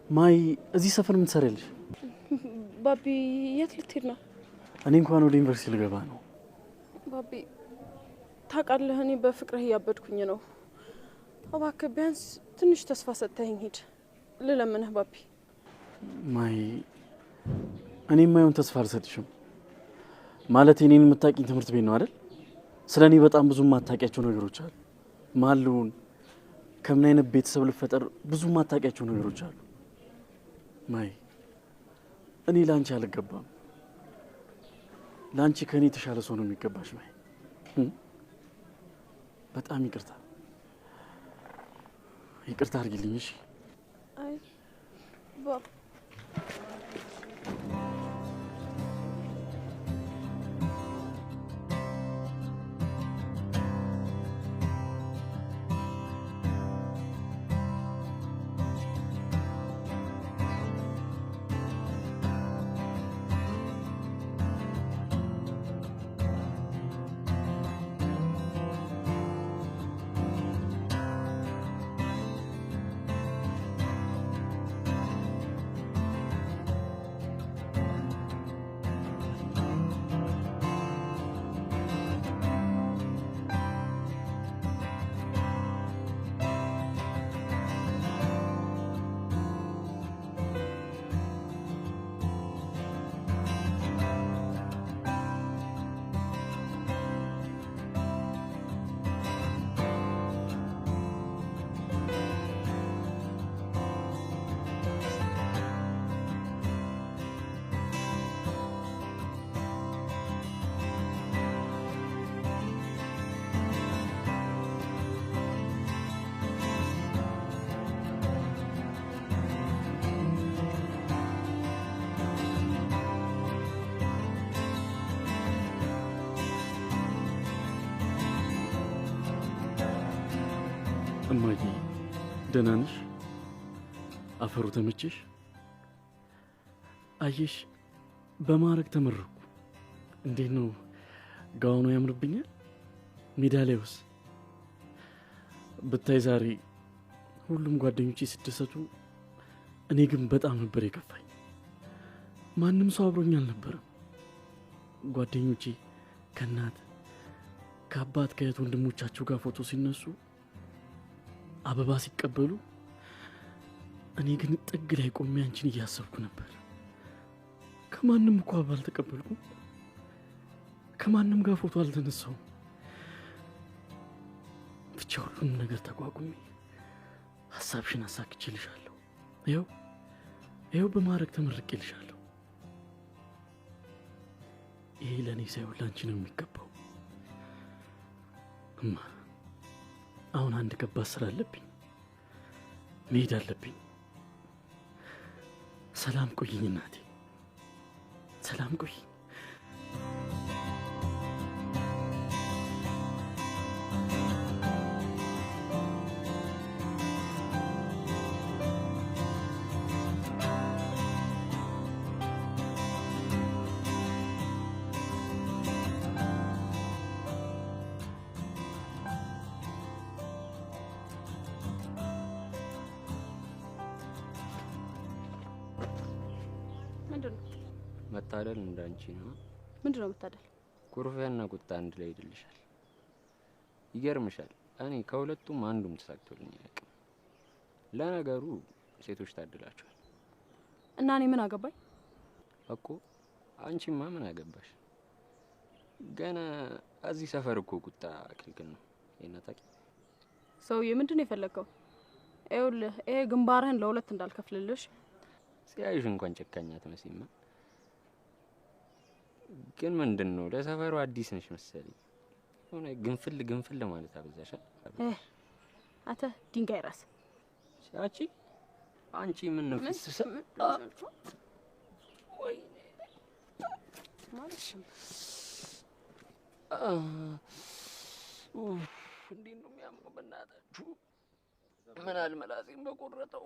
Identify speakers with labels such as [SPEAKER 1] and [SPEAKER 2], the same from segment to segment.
[SPEAKER 1] ማይ እዚህ ሰፈር ምን ትሰሪያለሽ?
[SPEAKER 2] ባቢ የት ልትሄድ ነው?
[SPEAKER 1] እኔ እንኳን ወደ ዩኒቨርሲቲ ልገባ ነው።
[SPEAKER 2] ባቢ ታውቃለህ፣ እኔ በፍቅርህ እያበድኩኝ ነው። እባክህ ቢያንስ ትንሽ ተስፋ ሰጥተኸኝ ሂድ ልለምንህ ባቢ።
[SPEAKER 1] ማይ እኔ የማይሆን ተስፋ አልሰጥሽም። ማለት እኔን የምታውቂኝ ትምህርት ቤት ነው አይደል? ስለኔ በጣም ብዙ የማታውቂያቸው ነገሮች አሉ። ማሉን ከምን አይነት ቤተሰብ ልፈጠር ብዙ የማታውቂያቸው ነገሮች አሉ። ማይ እኔ ላንቺ አልገባም። ላንቺ ከኔ የተሻለ ሰው ነው የሚገባሽ። ማይ በጣም ይቅርታ አድርጊልኝ እሺ?
[SPEAKER 2] አይ ባቢ
[SPEAKER 1] እማዬ ደህና ነሽ? አፈሩ ተመቸሽ? አየሽ በማዕረግ ተመረኩ። እንዴት ነው ጋውኑ ያምርብኛል? ሜዳሊያውስ ብታይ ዛሬ ሁሉም ጓደኞቼ ሲደሰቱ፣ እኔ ግን በጣም ነበር የከፋኝ። ማንም ሰው አብሮኝ አልነበረም። ጓደኞቼ ከእናት ከአባት ከእህት ወንድሞቻቸው ጋር ፎቶ ሲነሱ፣ አበባ ሲቀበሉ፣ እኔ ግን ጥግ ላይ ቆሜ አንቺን እያሰብኩ ነበር። ከማንም እኮ አበባ አልተቀበልኩም። ከማንም ጋር ፎቶ አልተነሳውም። ብቻ ሁሉንም ነገር ተቋቁሜ ሀሳብሽን አሳክቼልሻለሁ። ይኸው በማዕረግ ተመርቄልሻለሁ። ይሄ ለእኔ ሳይሆን ላንቺ ነው የሚገባው። እማ አሁን አንድ ከባድ ስራ አለብኝ፣ መሄድ አለብኝ። ሰላም ቆይኝ እናቴ፣ ሰላም ቆይኝ።
[SPEAKER 3] መታደል እንዳንቺ ነው።
[SPEAKER 2] ምንድነው መታደል?
[SPEAKER 3] ኩርፊያና ቁጣ አንድ ላይ ይደልሻል። ይገርምሻል፣ እኔ ከሁለቱም አንዱም ተሳክቶልኝ አያውቅም። ለነገሩ ሴቶች ታድላቸዋል።
[SPEAKER 2] እና እኔ ምን አገባኝ
[SPEAKER 3] እኮ? አንቺማ ምን አገባሽ? ገና እዚህ ሰፈር እኮ ቁጣ ክልክል ነው። የናታቂ
[SPEAKER 2] ሰውዬ ምንድነው የፈለከው? ይኸውልህ ይሄ ግንባርህን ለሁለት እንዳልከፍልልሽ።
[SPEAKER 3] ሲያይሽ እንኳን ጨካኝ አትመስይም። ግን ምንድነው ለሰፈሩ አዲስ ነሽ መሰለኝ። ሆነ ግንፍል ማለት አበዛሻል።
[SPEAKER 2] አተ ድንጋይ ራስ
[SPEAKER 3] አንቺ ምን ነው ፍስሰ ወይ
[SPEAKER 2] ማለሽ
[SPEAKER 3] እንዴት ነው የሚያምረው በእናታችሁ። ምን አልመላሴም በቆረጠው።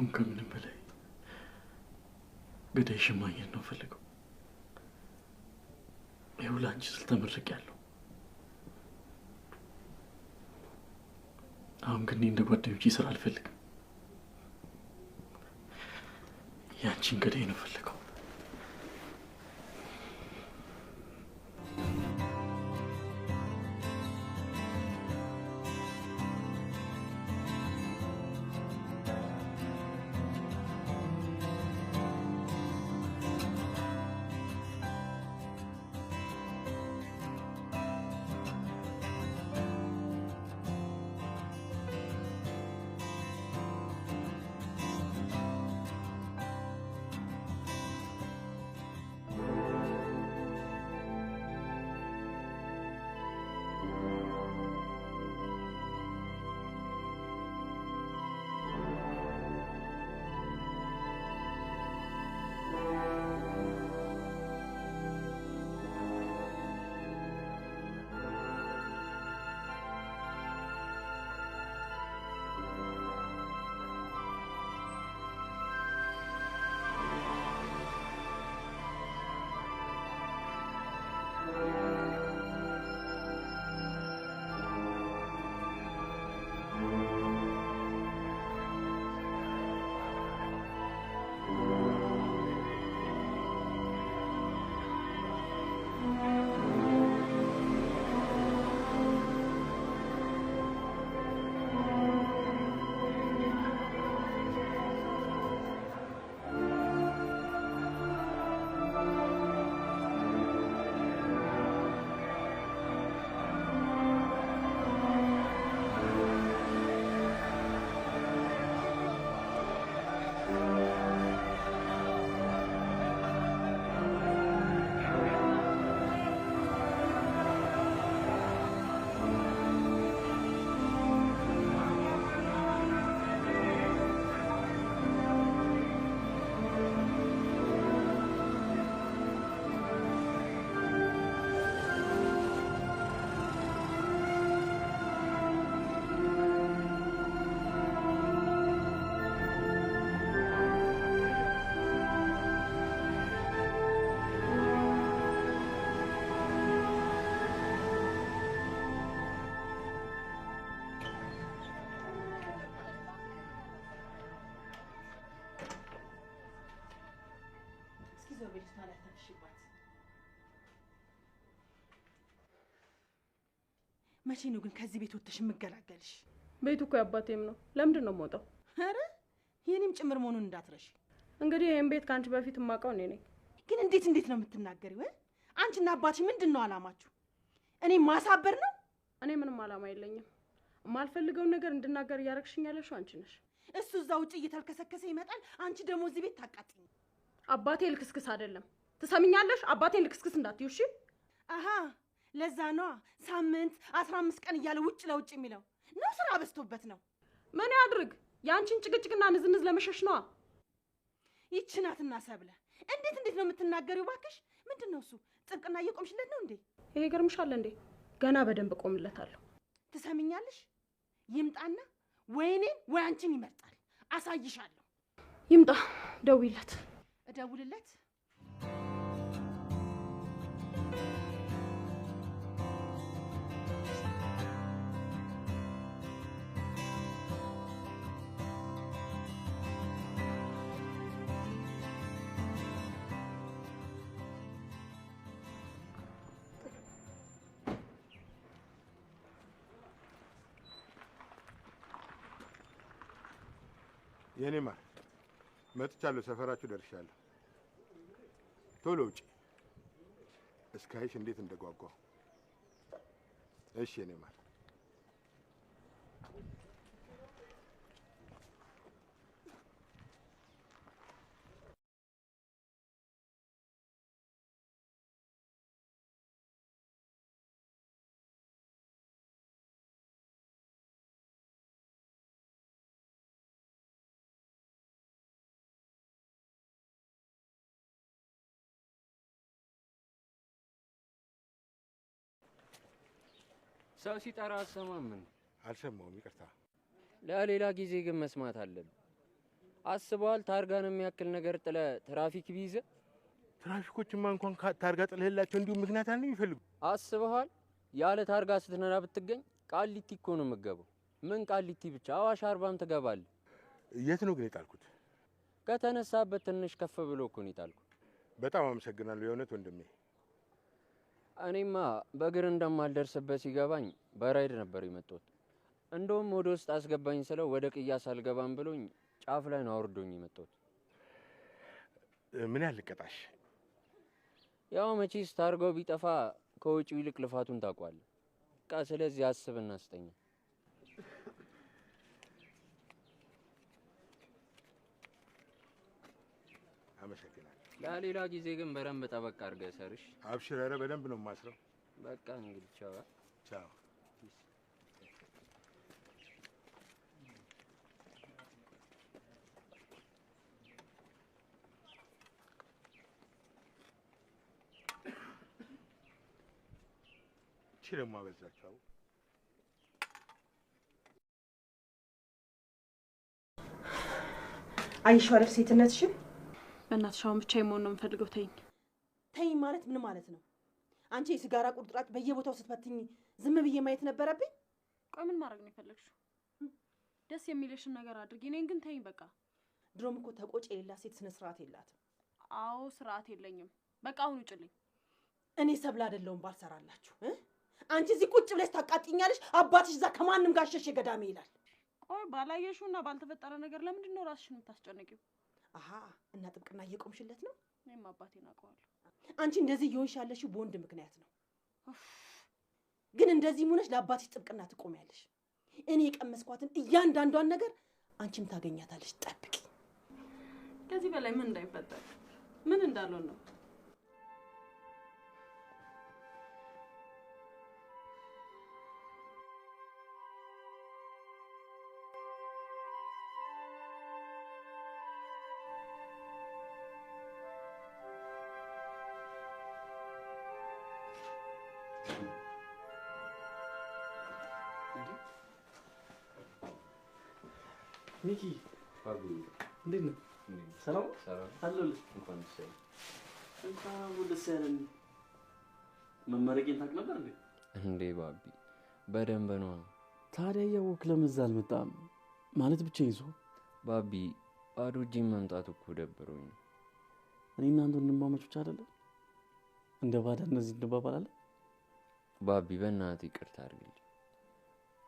[SPEAKER 1] አሁን ከምንም በላይ ገዳይሽን ማግኘት ነው ፈልገው። ይኸው ለአንቺ ስል ተመርቄያለሁ። አሁን ግን እንደ ጓደኞቼ ስራ አልፈልግም። ያንቺን ገዳይ ነው ፈልገው።
[SPEAKER 4] መቼ ነው ግን ከዚህ ቤት ወጥተሽ የምገላገልሽ?
[SPEAKER 2] ቤቱ እኮ ያባቴም ነው። ለምንድን ነው የምወጣው?
[SPEAKER 4] አረ የኔም ጭምር መሆኑን እንዳትረሽ።
[SPEAKER 2] እንግዲህ ይሄን ቤት ካንቺ በፊት የማውቀው እኔ ነኝ።
[SPEAKER 4] ግን እንዴት ነው የምትናገሪው? አንቺና አባትሽ ምንድነው አላማችሁ? እኔ ማሳበር ነው?
[SPEAKER 2] እኔ ምንም አላማ የለኝም። የማልፈልገውን ነገር እንድናገር እያረግሽኝ ያለሽው አንቺ ነሽ።
[SPEAKER 4] እሱ እዛ ውጭ እየተልከሰከሰ ይመጣል፣ አንቺ ደግሞ እዚህ ቤት ታቃጥኝ።
[SPEAKER 2] አባቴ ልክስክስ አይደለም። ትሰሚኛለሽ? አባቴን ልክስክስ እንዳትዪው እሺ?
[SPEAKER 4] አሃ ለዛ ነው ሳምንት 15 ቀን እያለ ውጭ ለውጭ የሚለው ነው። ስራ በዝቶበት ነው።
[SPEAKER 2] ምን ያድርግ? ያንቺን ጭቅጭቅና ንዝንዝ ለመሸሽ ነው።
[SPEAKER 4] ይችናትና ሰብለ እንዴት ነው የምትናገሪው? ባክሽ ምንድነው እሱ? ጥብቅና እየቆምሽለት ነው እንዴ?
[SPEAKER 2] ይሄ ገርምሻል እንዴ? ገና በደንብ ቆምለታለሁ።
[SPEAKER 4] ትሰሚኛለሽ? ይምጣና ወይኔ ወይ አንቺን ይመርጣል። አሳይሻለሁ።
[SPEAKER 2] ይምጣ። ደውይለት።
[SPEAKER 4] እደውልለት?
[SPEAKER 5] የኔ ማር መጥቻለሁ። ሰፈራችሁ ደርሻለሁ። ቶሎ ውጪ። እስካይሽ እንዴት እንደጓጓው። እሺ የኔ ማር።
[SPEAKER 3] ሰው ሲጠራ አሰማም። ምን
[SPEAKER 5] አልሰማውም፣ ይቅርታ።
[SPEAKER 3] ለሌላ ጊዜ ግን መስማት አለብን። አስበዋል? ታርጋን የሚያክል ነገር ጥለ ትራፊክ ቢይዘ
[SPEAKER 5] ትራፊኮችማ እንኳን ታርጋ ጥለህላቸው እንዲሁ ምክንያት አለ የሚፈልጉ
[SPEAKER 3] አስበዋል? ያለ ታርጋ ስትነዳ ብትገኝ ቃሊቲ እኮ ነው የምትገባው። ምን ቃሊቲ ብቻ አዋሽ አርባም ትገባለህ።
[SPEAKER 5] የት ነው ግን የጣልኩት?
[SPEAKER 3] ከተነሳበት ትንሽ ከፍ ብሎ እኮ ነው የጣልኩት።
[SPEAKER 5] በጣም አመሰግናለሁ የእውነት ወንድሜ።
[SPEAKER 3] እኔማ በእግር እንደማልደርስበት ሲገባኝ በራይድ ነበር የመጣሁት። እንደውም ወደ ውስጥ አስገባኝ ስለው ወደ ቅያስ አልገባም ብሎኝ ጫፍ ላይ ነው አውርዶኝ የመጣሁት።
[SPEAKER 5] ምን ያህል ልቀጣሽ?
[SPEAKER 3] ያው መቼስ ታርጋው ቢጠፋ ከውጪው ይልቅ ልፋቱን ታውቋለህ። በቃ ስለዚህ አስብና ስጠኝ።
[SPEAKER 5] አመሰግናለሁ።
[SPEAKER 3] ለሌላ ጊዜ ግን በደንብ ጠበቅ አድርገህ ሰርሽ።
[SPEAKER 5] አብሽር፣ ኧረ በደንብ ነው የማስረው።
[SPEAKER 3] በቃ እንግዲህ ቻው።
[SPEAKER 5] ቻው። ደግሞ አበዛቸው።
[SPEAKER 4] አይሻው አይደል ሴትነትሽን?
[SPEAKER 2] በእናትሽ አሁን ብቻዬን መሆን ነው የምፈልገው። ተይኝ።
[SPEAKER 4] ተይኝ ማለት ምን ማለት ነው? አንቺ የሲጋራ ቁርጥራጭ በየቦታው ስትፈትኝ ዝም ብዬ ማየት ነበረብኝ?
[SPEAKER 2] ቆይ ምን ማድረግ ነው የፈለግሽው? ደስ የሚልሽን ነገር አድርጊ። እኔን ግን ተይኝ በቃ።
[SPEAKER 4] ድሮም እኮ ተቆጭ የሌላት ሴት ስነ ስርዓት የላትም።
[SPEAKER 2] አዎ ስርዓት የለኝም። በቃ አሁን ውጭልኝ።
[SPEAKER 4] እኔ ሰብለ አይደለሁም ባልሰራላችሁ። አንቺ እዚህ ቁጭ ብለሽ ታቃጥኛለሽ። አባትሽ እዛ ከማንም ጋር ሸሽ ገዳሜ ይላል።
[SPEAKER 2] ቆይ ባላየሽውና ባልተፈጠረ ነገር ለምንድን ነው ራስሽን የምታስጨንቂው?
[SPEAKER 4] አሃ እና ጥብቅና እየቆምሽለት ነው?
[SPEAKER 2] እኔም አባቴን አውቀዋለሁ።
[SPEAKER 4] አንቺ እንደዚህ እየሆንሽ ያለሽው በወንድ ምክንያት ነው። ግን እንደዚህ ሆነሽ ለአባትሽ ጥብቅና ትቆሚያለሽ። እኔ የቀመስኳትን እያንዳንዷን ነገር አንቺም ታገኛታለሽ። ጠብቂ።
[SPEAKER 2] ከዚህ በላይ ምን እንዳይፈጠር ምን እንዳልሆን ነው።
[SPEAKER 1] ሚኪ
[SPEAKER 3] ባቢ
[SPEAKER 1] እንዴት ነህ? ሰላም አለሁልህ።
[SPEAKER 3] እንኳን ደስ ያለህ።
[SPEAKER 1] እንኳን ደስ ያለህ። መመረቄን ታውቅ ነበር እንዴ?
[SPEAKER 3] እንዴ ባቢ በደንብ ነው።
[SPEAKER 1] ታዲያ እያወቅህ ለምን እዛ አልመጣም? ማለት ብቻ ይዞ
[SPEAKER 3] ባቢ ባዶ እጄን መምጣት እኮ ደብሮኝ።
[SPEAKER 1] እኔ እናንተ ወንድማማቾች አይደለም? እንደ ባዳ እነዚህ እንባባላለን።
[SPEAKER 3] ባቢ በእናትህ ይቅርታ አድርግልኝ።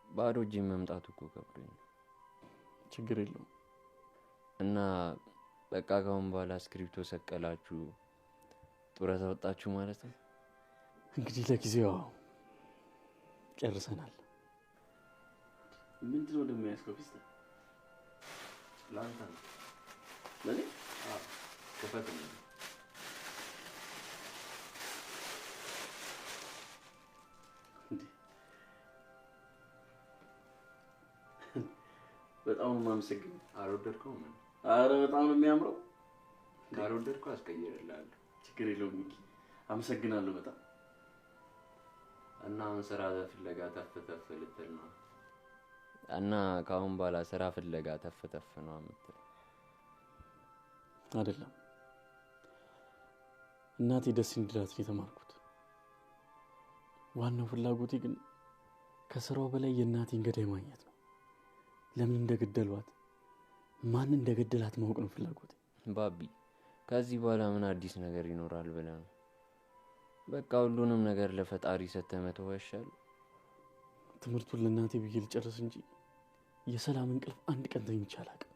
[SPEAKER 3] ባዶ እጄን መምጣት እኮ ከብዶኝ።
[SPEAKER 1] ችግር የለውም።
[SPEAKER 3] እና በቃ ካሁን በኋላ ስክሪፕቶ ሰቀላችሁ ጡረታ ወጣችሁ ማለት ነው?
[SPEAKER 1] እንግዲህ ለጊዜው ጨርሰናል። ምንድነው ደግሞ ያስከው ፊስታ? ላንተ ነው። ለኔ? አዎ ከፈት ነው። በጣም ማመሰግን። አልወደድከውም? አረ በጣም ነው የሚያምረው። ካልወደድከው አስቀይርልሃለሁ። ችግር የለውም ሚኪ፣ አመሰግናለሁ በጣም። እና አሁን ስራ ፍለጋ ተፍተፍ ልትል ነው?
[SPEAKER 3] እና ካሁን በኋላ ስራ ፍለጋ ተፍተፍ ነው የምትል?
[SPEAKER 1] አይደለም፣ እናቴ ደስ እንዲላት ነው የተማርኩት። ዋናው ፍላጎቴ ግን ከስራው በላይ የእናቴን ገዳይ ማግኘት ነው። ለምን እንደገደሏት ማን እንደገደላት ማወቅ ነው ፍላጎቴ።
[SPEAKER 3] ባቢ ከዚህ በኋላ ምን አዲስ ነገር ይኖራል ብለህ ነው? በቃ ሁሉንም ነገር ለፈጣሪ ሰጥተህ መተው ይሻላል።
[SPEAKER 1] ትምህርቱን ለእናቴ ብዬ ልጨርስ እንጂ የሰላም እንቅልፍ አንድ ቀን ተኝቼ አላውቅም።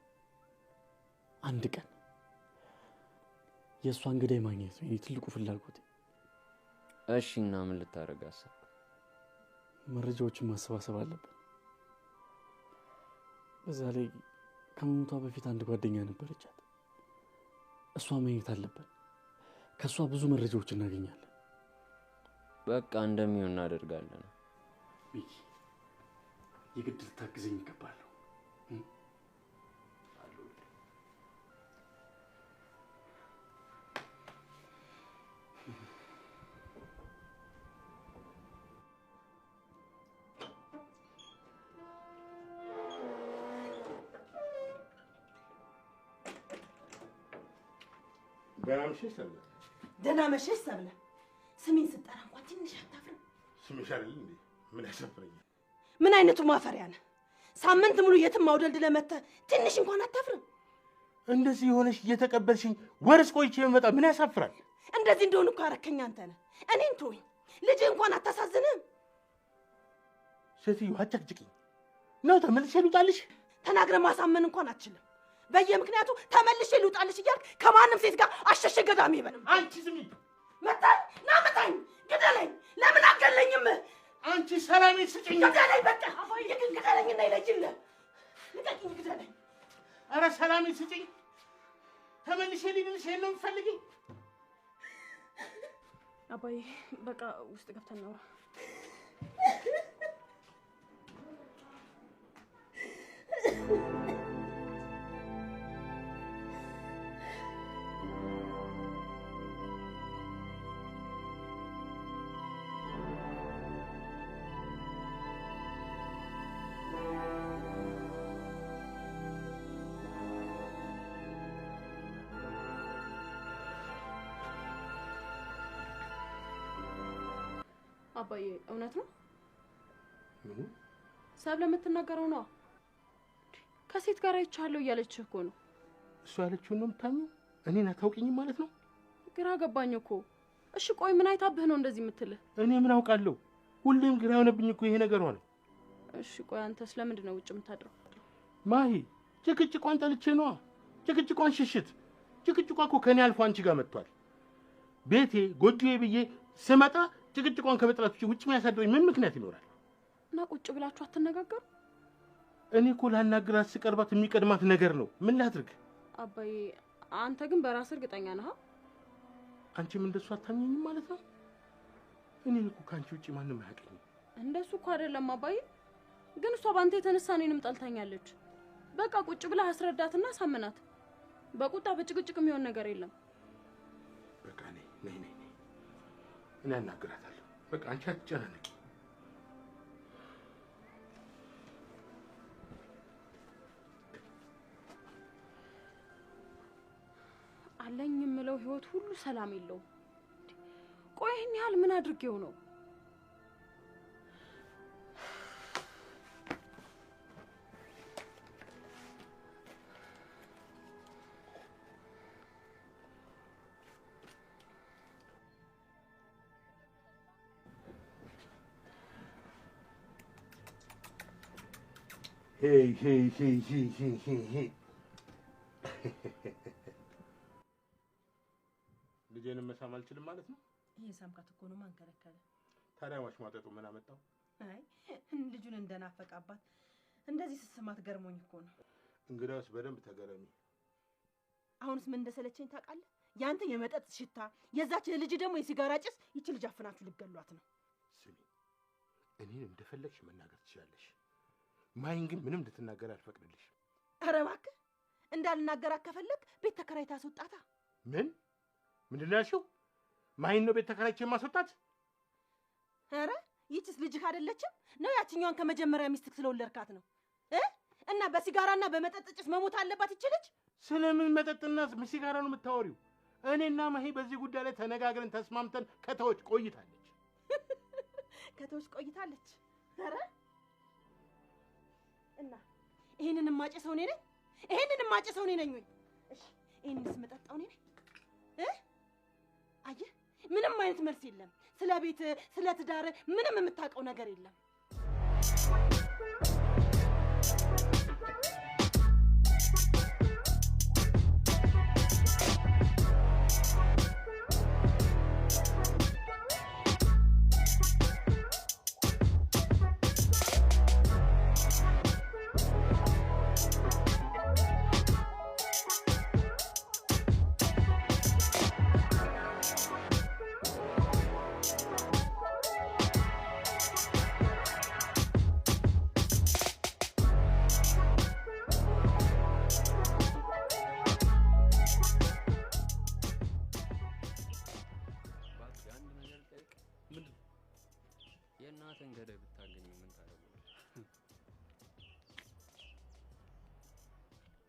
[SPEAKER 1] አንድ ቀን የእሷን ገዳይ ማግኘት ነው የኔ ትልቁ ፍላጎቴ።
[SPEAKER 3] እሺ እና ምን ልታደርግ አሰብክ?
[SPEAKER 1] መረጃዎችን ማሰባሰብ አለብን። በዛ ላይ ከመሞቷ በፊት አንድ ጓደኛ ነበረቻት። እሷ ማግኘት አለብን። ከእሷ ብዙ መረጃዎች እናገኛለን።
[SPEAKER 3] በቃ እንደሚሆን እናደርጋለን።
[SPEAKER 1] ሚኪ የግድ ልታግዘኝ ይገባል።
[SPEAKER 5] ደህና መሸሽ ሰብለ።
[SPEAKER 4] ደህና መሸሽ ሰብለ። ስሜን ስጠራ እንኳን ትንሽ አታፍርም?
[SPEAKER 5] ስምሽ አይደል እንዴ? ምን ያሳፍረኛል?
[SPEAKER 4] ምን አይነቱ ማፈሪያ ነህ? ሳምንት ሙሉ የትም አውደልድለህ መጥተህ ትንሽ እንኳን አታፍርም?
[SPEAKER 5] እንደዚህ የሆነሽ እየተቀበልሽኝ ወርስ ቆይቼ የመጣ ምን ያሳፍራል?
[SPEAKER 4] እንደዚህ እንደሆነ እኮ ያረከኝ አንተ ነህ። እኔን ተወኝ። ልጅህ እንኳን አታሳዝንም?
[SPEAKER 5] ሴትዮ አጨቅጭቅኝ ነው። ተመልሼ ልውጣልሽ?
[SPEAKER 4] ተናግረህ ማሳመን እንኳን አትችልም። በየምክንያቱ ተመልሼ ልውጣልሽ እያልክ ከማንም ሴት ጋር አሸሸ ገዳሚ በል።
[SPEAKER 5] አንቺ ስሚ፣
[SPEAKER 4] መታኝ፣ ና መታኝ፣ ግደለኝ። ለምን አትገለኝም?
[SPEAKER 5] አንቺ ሰላሜን ስጭኝ።
[SPEAKER 4] ግደለኝ፣ በቃ ይህን ግደለኝና ይለይልህ። ልቀቂኝ፣ ግደለኝ።
[SPEAKER 5] ኧረ ሰላሜን ስጭኝ። ተመልሼ ልልሽ ይሄን ነው የምትፈልጊው?
[SPEAKER 2] አባዬ በቃ ውስጥ ገብተን ነው። አባዬ እውነት ነው? ሰብለ የምትናገረው ነው? ከሴት ጋር አይቻለሁ እያለችህ እኮ ነው።
[SPEAKER 5] እሷ ያለችውን ነው የምታምኚው? እኔን አታውቂኝም ማለት ነው?
[SPEAKER 2] ግራ ገባኝ እኮ። እሺ ቆይ ምን አይታብህ ነው እንደዚህ የምትልህ?
[SPEAKER 5] እኔ ምን አውቃለሁ? ሁሌም ግራ የሆነብኝ እኮ ይሄ ነገር ሆነ።
[SPEAKER 2] እሺ ቆይ አንተስ ለምንድን ነው ውጭ የምታድረው?
[SPEAKER 5] ማሂ ጭቅጭቋን ጠልቼ ነዋ። ጭቅጭቋን ሽሽት። ጭቅጭቋ እኮ ከኔ አልፎ አንቺ ጋር መጥቷል። ቤቴ ጎጆዬ ብዬ ስመጣ ጭቅጭቋን ከመጥላት ውጭ የሚያሳድረኝ ምን ምክንያት ይኖራል?
[SPEAKER 2] እና ቁጭ ብላችሁ አትነጋገሩ?
[SPEAKER 5] እኔ እኮ ላናግራት ስቀርባት የሚቀድማት ነገር ነው። ምን ላድርግ?
[SPEAKER 2] አባዬ አንተ ግን በራስህ እርግጠኛ ነህ?
[SPEAKER 5] አንቺም እንደሱ አታምኚኝም ማለት ነው? እኔ እኮ ከአንቺ ውጭ ማንም አያውቀኝም።
[SPEAKER 2] እንደሱ እኮ አይደለም አባዬ። ግን እሷ ባንተ የተነሳ እኔንም ጠልታኛለች። በቃ ቁጭ ብለህ አስረዳትና ሳምናት። በቁጣ በጭቅጭቅ የሚሆን ነገር የለም።
[SPEAKER 5] በቃ ነይ እኔ አናግራታለሁ። በቃ አንቺ አትጨናነቂ።
[SPEAKER 2] አለኝ የምለው ህይወት ሁሉ ሰላም የለውም። ቆይ ይህን ያህል ምን አድርጌው ነው?
[SPEAKER 5] ሄይ ልጄንም መሳም አልችልም ማለት ነው?
[SPEAKER 4] ይሄ ሳምካት እኮ ነው። ማን ከለከለ?
[SPEAKER 5] ታዲያ ማሽሟጠጡ ምን አመጣው?
[SPEAKER 4] አይ ልጁን እንደናፈቃባት እንደዚህ ስስማት ገርሞኝ እኮ ነው።
[SPEAKER 5] እንግዲያውስ በደንብ ተገረሚ።
[SPEAKER 4] አሁንስ ምን እንደሰለቸኝ ታውቃለህ? ያንተ የመጠጥ ሽታ፣ የዛች ልጅ ደግሞ የሲጋራ ጭስ። ይቺ ልጅ አፍናችሁ ልገሏት ነው።
[SPEAKER 5] ስሚ፣ እኔን እንደፈለግሽ መናገር ትችላለሽ። ማይን ግን ምንም እንድትናገር አልፈቅድልሽ።
[SPEAKER 4] ኧረ እባክህ እንዳልናገራት ከፈለግ ቤት ተከራይታ አስወጣታ።
[SPEAKER 5] ምንድን ነው ያልሽው? ማይን ነው ቤት ተከራይቼ የማስወጣት?
[SPEAKER 4] ኧረ ይቺስ ልጅህ አይደለችም ነው? ያችኛዋን ከመጀመሪያ ሚስትክ ስለወለድካት ነው እና በሲጋራና በመጠጥ ጭስ መሞት አለባት ይቺ ልጅ?
[SPEAKER 5] ስለምን መጠጥና ሲጋራ ነው የምታወሪው? እኔና ማሂ በዚህ ጉዳይ ላይ ተነጋግረን ተስማምተን ከተወች ቆይታለች።
[SPEAKER 4] ከተወች ቆይታለች? ኧረ እና ይሄንን ማጨሰው እኔ ነኝ? ይሄንን ማጨሰው እኔ ነኝ ወይ? እሺ ይሄንንስ መጠጣው እኔ ነኝ? አየህ ምንም አይነት መልስ የለም። ስለ ቤት ስለ ትዳር ምንም የምታውቀው ነገር የለም።
[SPEAKER 3] የእናትን ገዳይ ብታገኝ ምን ታደርጋለህ?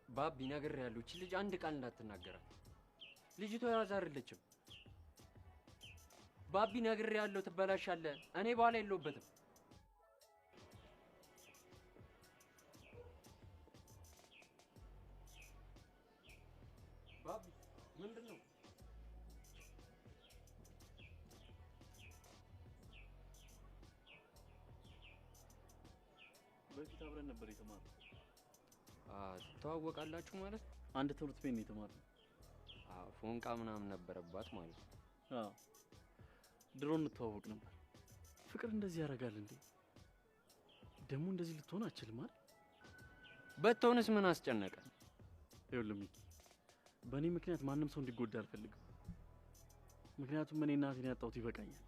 [SPEAKER 3] ባቢ ነግሬሃለሁ። እቺ ልጅ አንድ ቃል እንዳትናገራት። ልጅቷ ያዝ አይደለችም። ባቢ ነግሬሃለሁ፣ ትበላሻለህ። እኔ በኋላ የለሁበትም። ባቢ ምንድን ነው?
[SPEAKER 1] በፊት አብረን ነበር የተማርነው።
[SPEAKER 3] ትተዋወቃላችሁ ማለት?
[SPEAKER 1] አንድ ትምህርት ቤት ነው የተማርነው።
[SPEAKER 3] ፎንቃ ምናምን ነበረባት ማለት ነው።
[SPEAKER 1] ድሮ እንተዋወቅ ነበር። ፍቅር እንደዚህ ያደርጋል እንዴ? ደግሞ እንደዚህ ልትሆን አችልም አይደል?
[SPEAKER 3] በትሆንስ ምን አስጨነቀ?
[SPEAKER 1] ይኸውልህ ሚኪ፣ በእኔ ምክንያት ማንም ሰው እንዲጎዳ አልፈልግም። ምክንያቱም እኔ እናቴን ያጣሁት ይበቃኛል።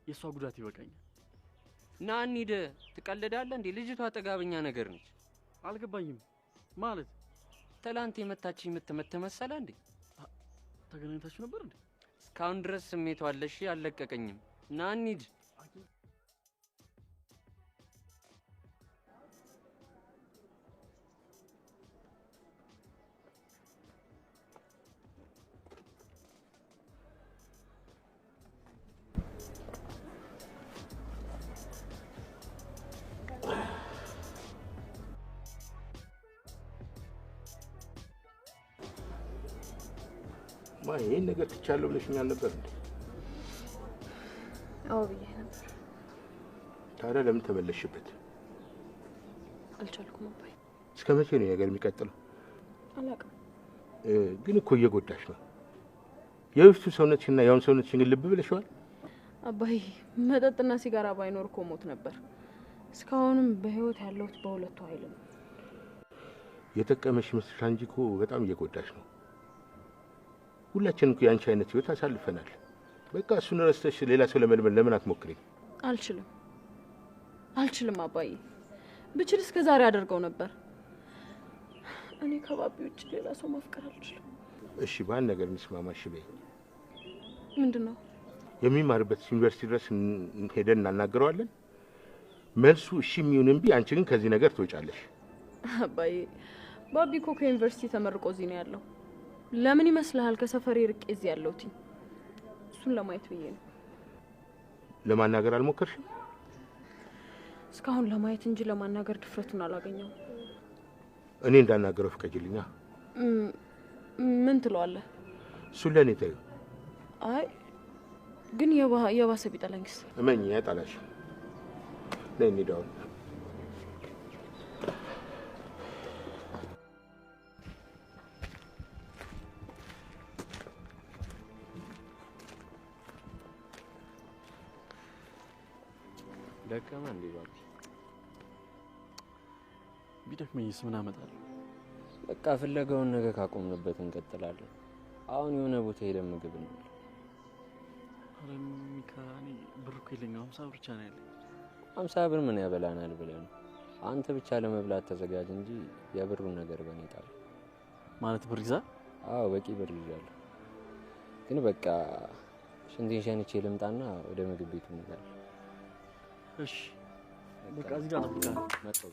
[SPEAKER 1] የእሷ ጉዳት ይበቃኛል።
[SPEAKER 3] ና እንሂድ። ትቀልዳለህ እንዴ? ልጅቷ ጥጋበኛ ነገር ነች።
[SPEAKER 1] አልገባኝም ማለት
[SPEAKER 3] ትላንት የመታችኝ የምትመት መሰለ እንዴ?
[SPEAKER 1] ተገናኝታችሁ ነበር እንዴ?
[SPEAKER 3] እስካሁን ድረስ ስሜቷ አለሽ፣ አልለቀቀኝም። ና እንሂድ።
[SPEAKER 5] ይሄን ነገር ትቻለሁ ብለሽኛል ነበር እንዴ?
[SPEAKER 2] አዎ ብዬ ነበር።
[SPEAKER 5] ታዲያ ለምን ተመለሽበት?
[SPEAKER 2] አልቻልኩም አባዬ።
[SPEAKER 5] እስከ መቼ ነው ነገር የሚቀጥለው?
[SPEAKER 2] አላውቅም።
[SPEAKER 5] ግን እኮ እየጎዳሽ ነው። የበፊቱ ሰውነትሽና ያሁን ሰውነትሽን ልብ ብለሽዋል?
[SPEAKER 2] አባዬ መጠጥና ሲጋራ ባይኖር እኮ ሞት ነበር። እስካሁንም በህይወት ያለሁት በሁለቱ ኃይል ነው።
[SPEAKER 5] የጠቀመሽ መስሎሻል እንጂ እኮ በጣም እየጎዳሽ ነው። ሁላችንም እኮ ያንቺ አይነት ህይወት አሳልፈናል። በቃ እሱን ረስተሽ ሌላ ሰው ለመልመድ ለምን አትሞክሪም?
[SPEAKER 2] አልችልም አባዬ። ብችል እስከ ዛሬ አደርገው ነበር። እኔ ከባቢ ውጭ ሌላ ሰው ማፍቀር አልችልም።
[SPEAKER 5] እሺ በአንድ ነገር እንስማማሽ በይ።
[SPEAKER 2] ምንድን ነው?
[SPEAKER 5] የሚማርበት ዩኒቨርሲቲ ድረስ ሄደን እናናግረዋለን። መልሱ እሺ የሚሆን እምቢ፣ አንቺ ግን ከዚህ ነገር ትወጫለሽ።
[SPEAKER 2] አባዬ ባቢ እኮ ከዩኒቨርሲቲ ተመርቆ እዚህ ነው ያለው። ለምን ይመስልሃል ከሰፈሬ ርቄ እዚህ ያለሁት? እሱን ለማየት ብዬ ነው።
[SPEAKER 5] ለማናገር አልሞከርሽም?
[SPEAKER 2] እስካሁን ለማየት እንጂ ለማናገር ድፍረቱን አላገኘው።
[SPEAKER 5] እኔ እንዳናገረው ፍቀጂልኛ።
[SPEAKER 2] ምን ትለዋለህ?
[SPEAKER 5] እሱን ለእኔ ተይው።
[SPEAKER 2] አይ ግን የባሰ ቢጠላኝስ?
[SPEAKER 5] እመኝ ያጣላሽ። ነይ እንሂድ አሁን።
[SPEAKER 3] ደከመ እንዴ ባቢ?
[SPEAKER 1] ቢደክመኝስ ምን አመጣለሁ?
[SPEAKER 3] በቃ ፍለጋውን ነገ ካቆምንበት እንቀጥላለን። አሁን የሆነ ቦታ ሄደን ምግብ እንበል።
[SPEAKER 1] ኧረ ሚካኒ ብር እኮ የለኝም። 50 ብር ብቻ ነው ያለኝ።
[SPEAKER 3] 50 ብር ምን ያበላናል ብለህ ነው? አንተ ብቻ ለመብላት ተዘጋጅ እንጂ የብሩን ነገር በኔ ጣል።
[SPEAKER 1] ማለት ብር ይዛ?
[SPEAKER 3] አዎ በቂ ብር ይዣለሁ። ግን በቃ ሽንቴን ሸንቼ ልምጣና ወደ ምግብ ቤቱ እንሄዳለን።
[SPEAKER 1] እሺ በቃ እዚህ ጋር ተጠብቃለሁ።
[SPEAKER 3] መጣሁ።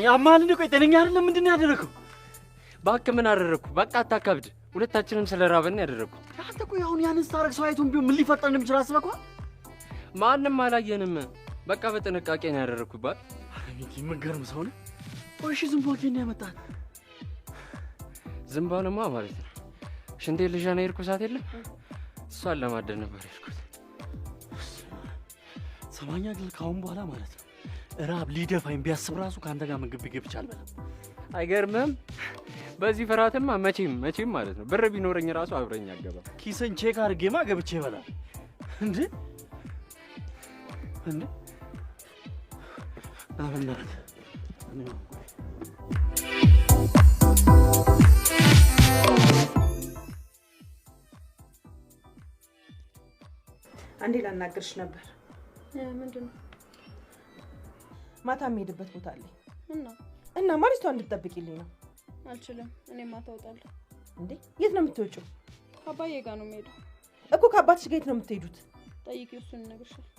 [SPEAKER 1] ያማል እንዴ? ቆይ ጤነኛ አይደለም። ምንድነው ያደረከው?
[SPEAKER 3] እባክህ ምን አደረኩ? በቃ አታካብድ። ሁለታችንም ስለራበን ያደረኩት።
[SPEAKER 1] አንተ ቆይ አሁን ያንን ስታረግ ሰው አይቶን ቢሆን ምን ሊፈጠር እንደሚችል አስበከዋል?
[SPEAKER 3] ማንም አላየንም። በቃ በጥንቃቄ ነው ያደረኩባት።
[SPEAKER 1] ሚኪ የምትገርም ሰው ነህ። እሺ ዝንቧ ከእኔ ያመጣል?
[SPEAKER 3] ዝንቧንማ ማለት ነው ሽንቴ ልዣና የሄድኩት የለም እሷን ለማደን ነበር የሄድኩት።
[SPEAKER 1] ሰማኛ ግን ካሁን በኋላ ማለት ነው ራብ ሊደፋኝ ቢያስብ ራሱ ከአንተ ጋር ምግብ ቢገብ ይቻላል።
[SPEAKER 3] አይገርምም? በዚህ ፍርሃትማ መቼም ማለት ነው ብር ቢኖረኝ ራሱ አብረኝ አገባ።
[SPEAKER 1] ኪስን ቼክ አድርጌማ ገብቼ ይበላል እንዴ አብናት
[SPEAKER 4] አንዴ ላናግርሽ ነበር።
[SPEAKER 2] ምንድን ነው?
[SPEAKER 4] ማታ የምሄድበት ቦታ አለኝ
[SPEAKER 2] እና
[SPEAKER 4] ማሪቷ እንድትጠብቂልኝ ነው።
[SPEAKER 2] አልችልም። እኔ ማታ እወጣለሁ።
[SPEAKER 4] እንዴ የት ነው የምትወጪው?
[SPEAKER 2] አባዬ ጋር ነው የምሄደው።
[SPEAKER 4] እኮ ከአባትሽ ጋር የት ነው የምትሄዱት?
[SPEAKER 2] ጠይቂው፣ እሱን እነግርሻለሁ።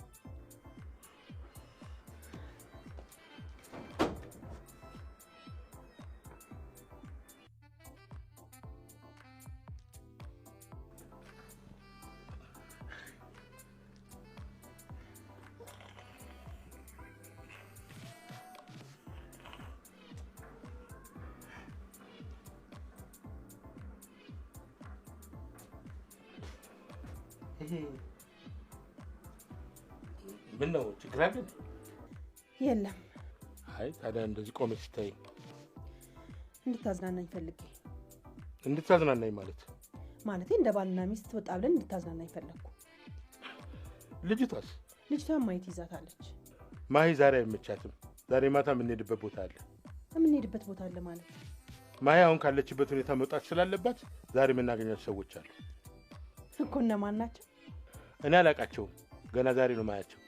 [SPEAKER 5] ምን ነው ችግር አለ?
[SPEAKER 4] የለም።
[SPEAKER 5] አይ ታዲያ እንደዚህ ቆመሽ ስታይ
[SPEAKER 4] እንድታዝናናኝ ፈልጌ።
[SPEAKER 5] እንድታዝናናኝ ማለት
[SPEAKER 4] እንደ ባልና ሚስት ወጣ ብለን እንድታዝናናኝ ፈለግኩ።
[SPEAKER 5] ልጅቷስ?
[SPEAKER 4] ልጅቷን ማየት ይዛታለች።
[SPEAKER 5] ማሂ ዛሬ አይመቻትም። ዛሬ ማታ የምንሄድበት ቦታ አለ።
[SPEAKER 4] የምንሄድበት ቦታ አለ ማለት?
[SPEAKER 5] ማሂ አሁን ካለችበት ሁኔታ መውጣት ስላለባት ዛሬ የምናገኛቸው ሰዎች አሉ
[SPEAKER 4] እኮ። እነማን ናቸው?
[SPEAKER 5] እኔ አላውቃቸውም። ገና ዛሬ ነው ማያቸው።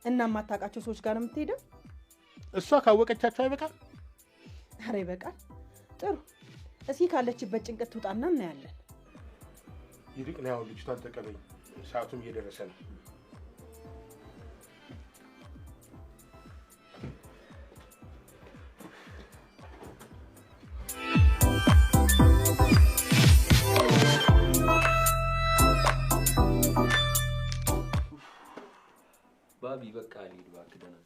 [SPEAKER 4] እና የማታውቃቸው ሰዎች ጋር ነው የምትሄደው?
[SPEAKER 5] እሷ ካወቀቻቸው አይበቃም?
[SPEAKER 4] ኧረ ይበቃል። ጥሩ፣ እስኪ ካለችበት ጭንቀት ትውጣና እናያለን።
[SPEAKER 5] ይልቅ ነው ያው ልጅቷን ተቀበኝ፣ ሰዓቱም እየደረሰ ነው።
[SPEAKER 3] ባቢ በቃ ልሂድ እባክህ። ደህና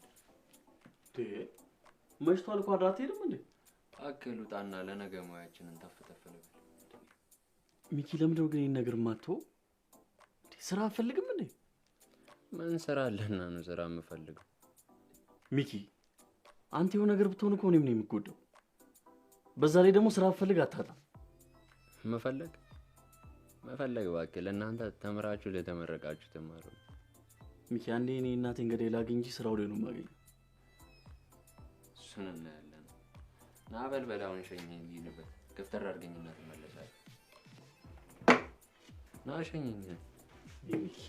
[SPEAKER 1] መሽቷል እኮ አዳት ሄድም እንዴ?
[SPEAKER 3] አክል ውጣና ለነገ ሙያችንን ተፈተፈለ።
[SPEAKER 1] ሚኪ ለምንድን ነው ግን ይሄን ነገር የማትተው? ስራ አትፈልግም እንዴ?
[SPEAKER 3] ምን ስራ አለና ነው ስራ የምፈልገው?
[SPEAKER 1] ሚኪ አንተ የሆነ ነገር ብትሆን እኮ እኔም ነው የምጎዳው። በዛ ላይ ደግሞ ስራ አትፈልግ አታጣም።
[SPEAKER 3] መፈለግ እባክህ ለእናንተ ተምራችሁ ለተመረቃችሁ ተማሩ።
[SPEAKER 1] ሚኪ አንዴ እኔ እናቴን ገደል ላግኝ እንጂ ስራው ላይ ነው የማገኘው።
[SPEAKER 3] እሱን እናያለን። ና በልበላውን ሸኘኝ ልሂድበት። ገፍተር አድርገኝና ትመለሳለህ። ና ሸኘኝ።
[SPEAKER 1] ሚኪ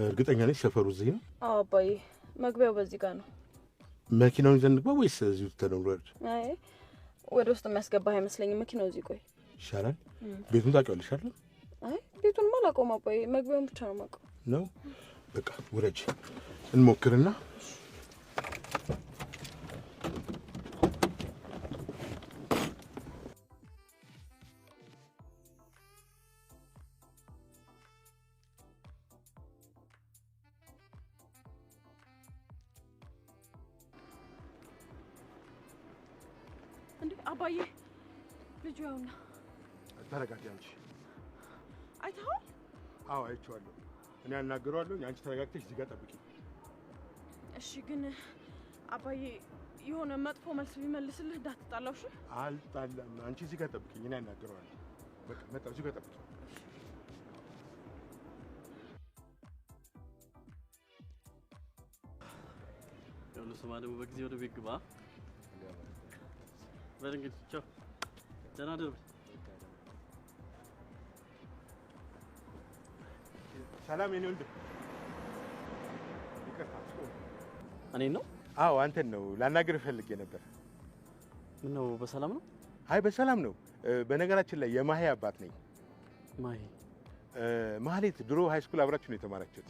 [SPEAKER 5] እርግጠኛ ነኝ ሰፈሩ እዚህ ነው?
[SPEAKER 2] አዎ አባዬ፣ መግቢያው በዚህ ጋር ነው።
[SPEAKER 5] መኪናውን ይዘን እንግባ ወይስ እዚሁ ተነውረድ?
[SPEAKER 2] አይ ወደ ውስጥ የሚያስገባህ አይመስለኝም። መኪናው እዚህ ቆይ
[SPEAKER 5] ይሻላል። ቤቱን ታውቂዋለሽ አይደል?
[SPEAKER 2] አይ ቤቱንማ አላውቀውም አባዬ፣ መግቢያውን ብቻ ነው የማውቀው።
[SPEAKER 5] ነው በቃ ውረጅ፣ እንሞክርና
[SPEAKER 2] እንዴ አባዬ፣ ልጁ ያውና።
[SPEAKER 5] ተረጋጊ አንቺ።
[SPEAKER 2] አይተኸዋል?
[SPEAKER 5] አዎ አይቼዋለሁ። እኔ አናግረዋለሁ። አንቺ ተረጋግተሽ እዚህ ጋር ጠብቂ።
[SPEAKER 2] እሺ ግን አባዬ የሆነ መጥፎ መልስ ቢመልስልህ እንዳትጣላው። እሺ?
[SPEAKER 5] አልጣላም። አንቺ እዚህ ጋር ጠብቂኝ፣ እኔ አናግረዋለሁ። በቃ መጣሁ። እዚህ ጋር ጠብቂ።
[SPEAKER 1] ያው ለሰማ ደግሞ በጊዜ ወደ ቤት ግባ። በል እንግዲህ ቻው፣ ደህና ደር።
[SPEAKER 5] ሰላም የኔ ወንድም። ይቅርታ።
[SPEAKER 1] እኔን ነው?
[SPEAKER 5] አዎ አንተን ነው ላናግርህ ፈልጌ ነበር።
[SPEAKER 1] ምን ነው በሰላም ነው?
[SPEAKER 5] አይ በሰላም ነው። በነገራችን ላይ የማሂ አባት ነኝ።
[SPEAKER 1] ማሂ
[SPEAKER 5] ማህሌት ድሮ ሃይ ስኩል አብራችሁ ነው የተማራችሁት።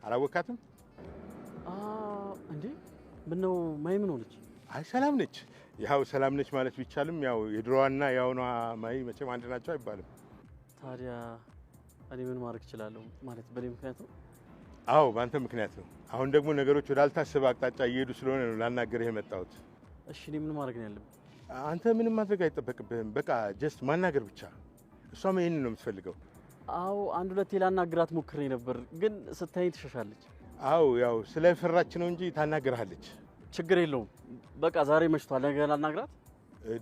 [SPEAKER 5] አላወቃትም?
[SPEAKER 1] እንዴ ምን ነው ማሂ ምን ሆነች?
[SPEAKER 5] አይ ሰላም ነች። ያው ሰላም ነች ማለት ቢቻልም ያው የድሮዋና ያውኗ ማይ መቼም አንድ ናቸው አይባልም።
[SPEAKER 1] ታዲያ እኔ ምን ማድረግ እችላለሁ? ማለት በእኔ ምክንያት ነው?
[SPEAKER 5] አዎ በአንተ ምክንያት ነው። አሁን ደግሞ ነገሮች ወዳልታሰበ አቅጣጫ እየሄዱ ስለሆነ ነው ላናገርህ የመጣሁት።
[SPEAKER 1] እሺ እኔ ምን ማድረግ ነው ያለብኝ?
[SPEAKER 5] አንተ ምንም ማድረግ አይጠበቅብህም። በቃ ጀስት ማናገር ብቻ። እሷም ይሄንን ነው የምትፈልገው።
[SPEAKER 1] አዎ አንድ ሁለቴ ላናግራት ሞክሬ ነበር፣ ግን ስታይ ትሸሻለች።
[SPEAKER 5] አዎ ያው ስለፈራች ነው እንጂ ታናግርሃለች።
[SPEAKER 1] ችግር የለውም። በቃ ዛሬ መሽቷል፣ ነገ ላናግራት።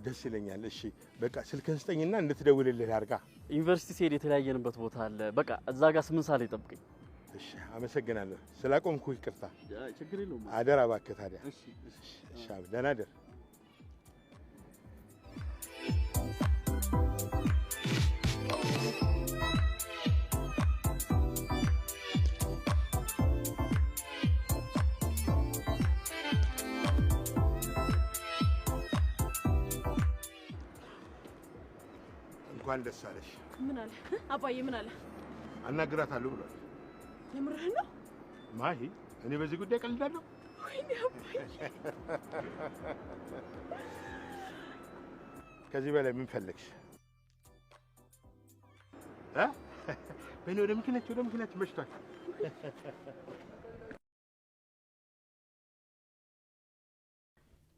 [SPEAKER 5] ደስ ይለኛል። እሺ በቃ ስልክህን ስጠኝና እንድትደውልልህ አድርጋ።
[SPEAKER 1] ዩኒቨርሲቲ ሲሄድ የተለያየንበት ቦታ አለ። በቃ እዛ ጋር 8 ሰዓት ላይ ጠብቀኝ።
[SPEAKER 5] እሺ አመሰግናለሁ። ስላቆምኩ ይቅርታ።
[SPEAKER 1] ችግር የለውም።
[SPEAKER 5] አደራ እባክህ። ታዲያ
[SPEAKER 1] እሺ
[SPEAKER 5] እሺ ደህና ደር። እንኳን ደስ አለሽ።
[SPEAKER 2] ምን አለ አባዬ? ምን አለ?
[SPEAKER 5] አናግራታለሁ ብሏል።
[SPEAKER 2] የምርህን ነው
[SPEAKER 5] ማሂ? እኔ በዚህ ጉዳይ ቀልዳለሁ?
[SPEAKER 2] ወይኔ አባዬ!
[SPEAKER 5] ከዚህ በላይ ምን ፈለግሽ? በእኔ ወደ መኪናችሁ መሽቷል።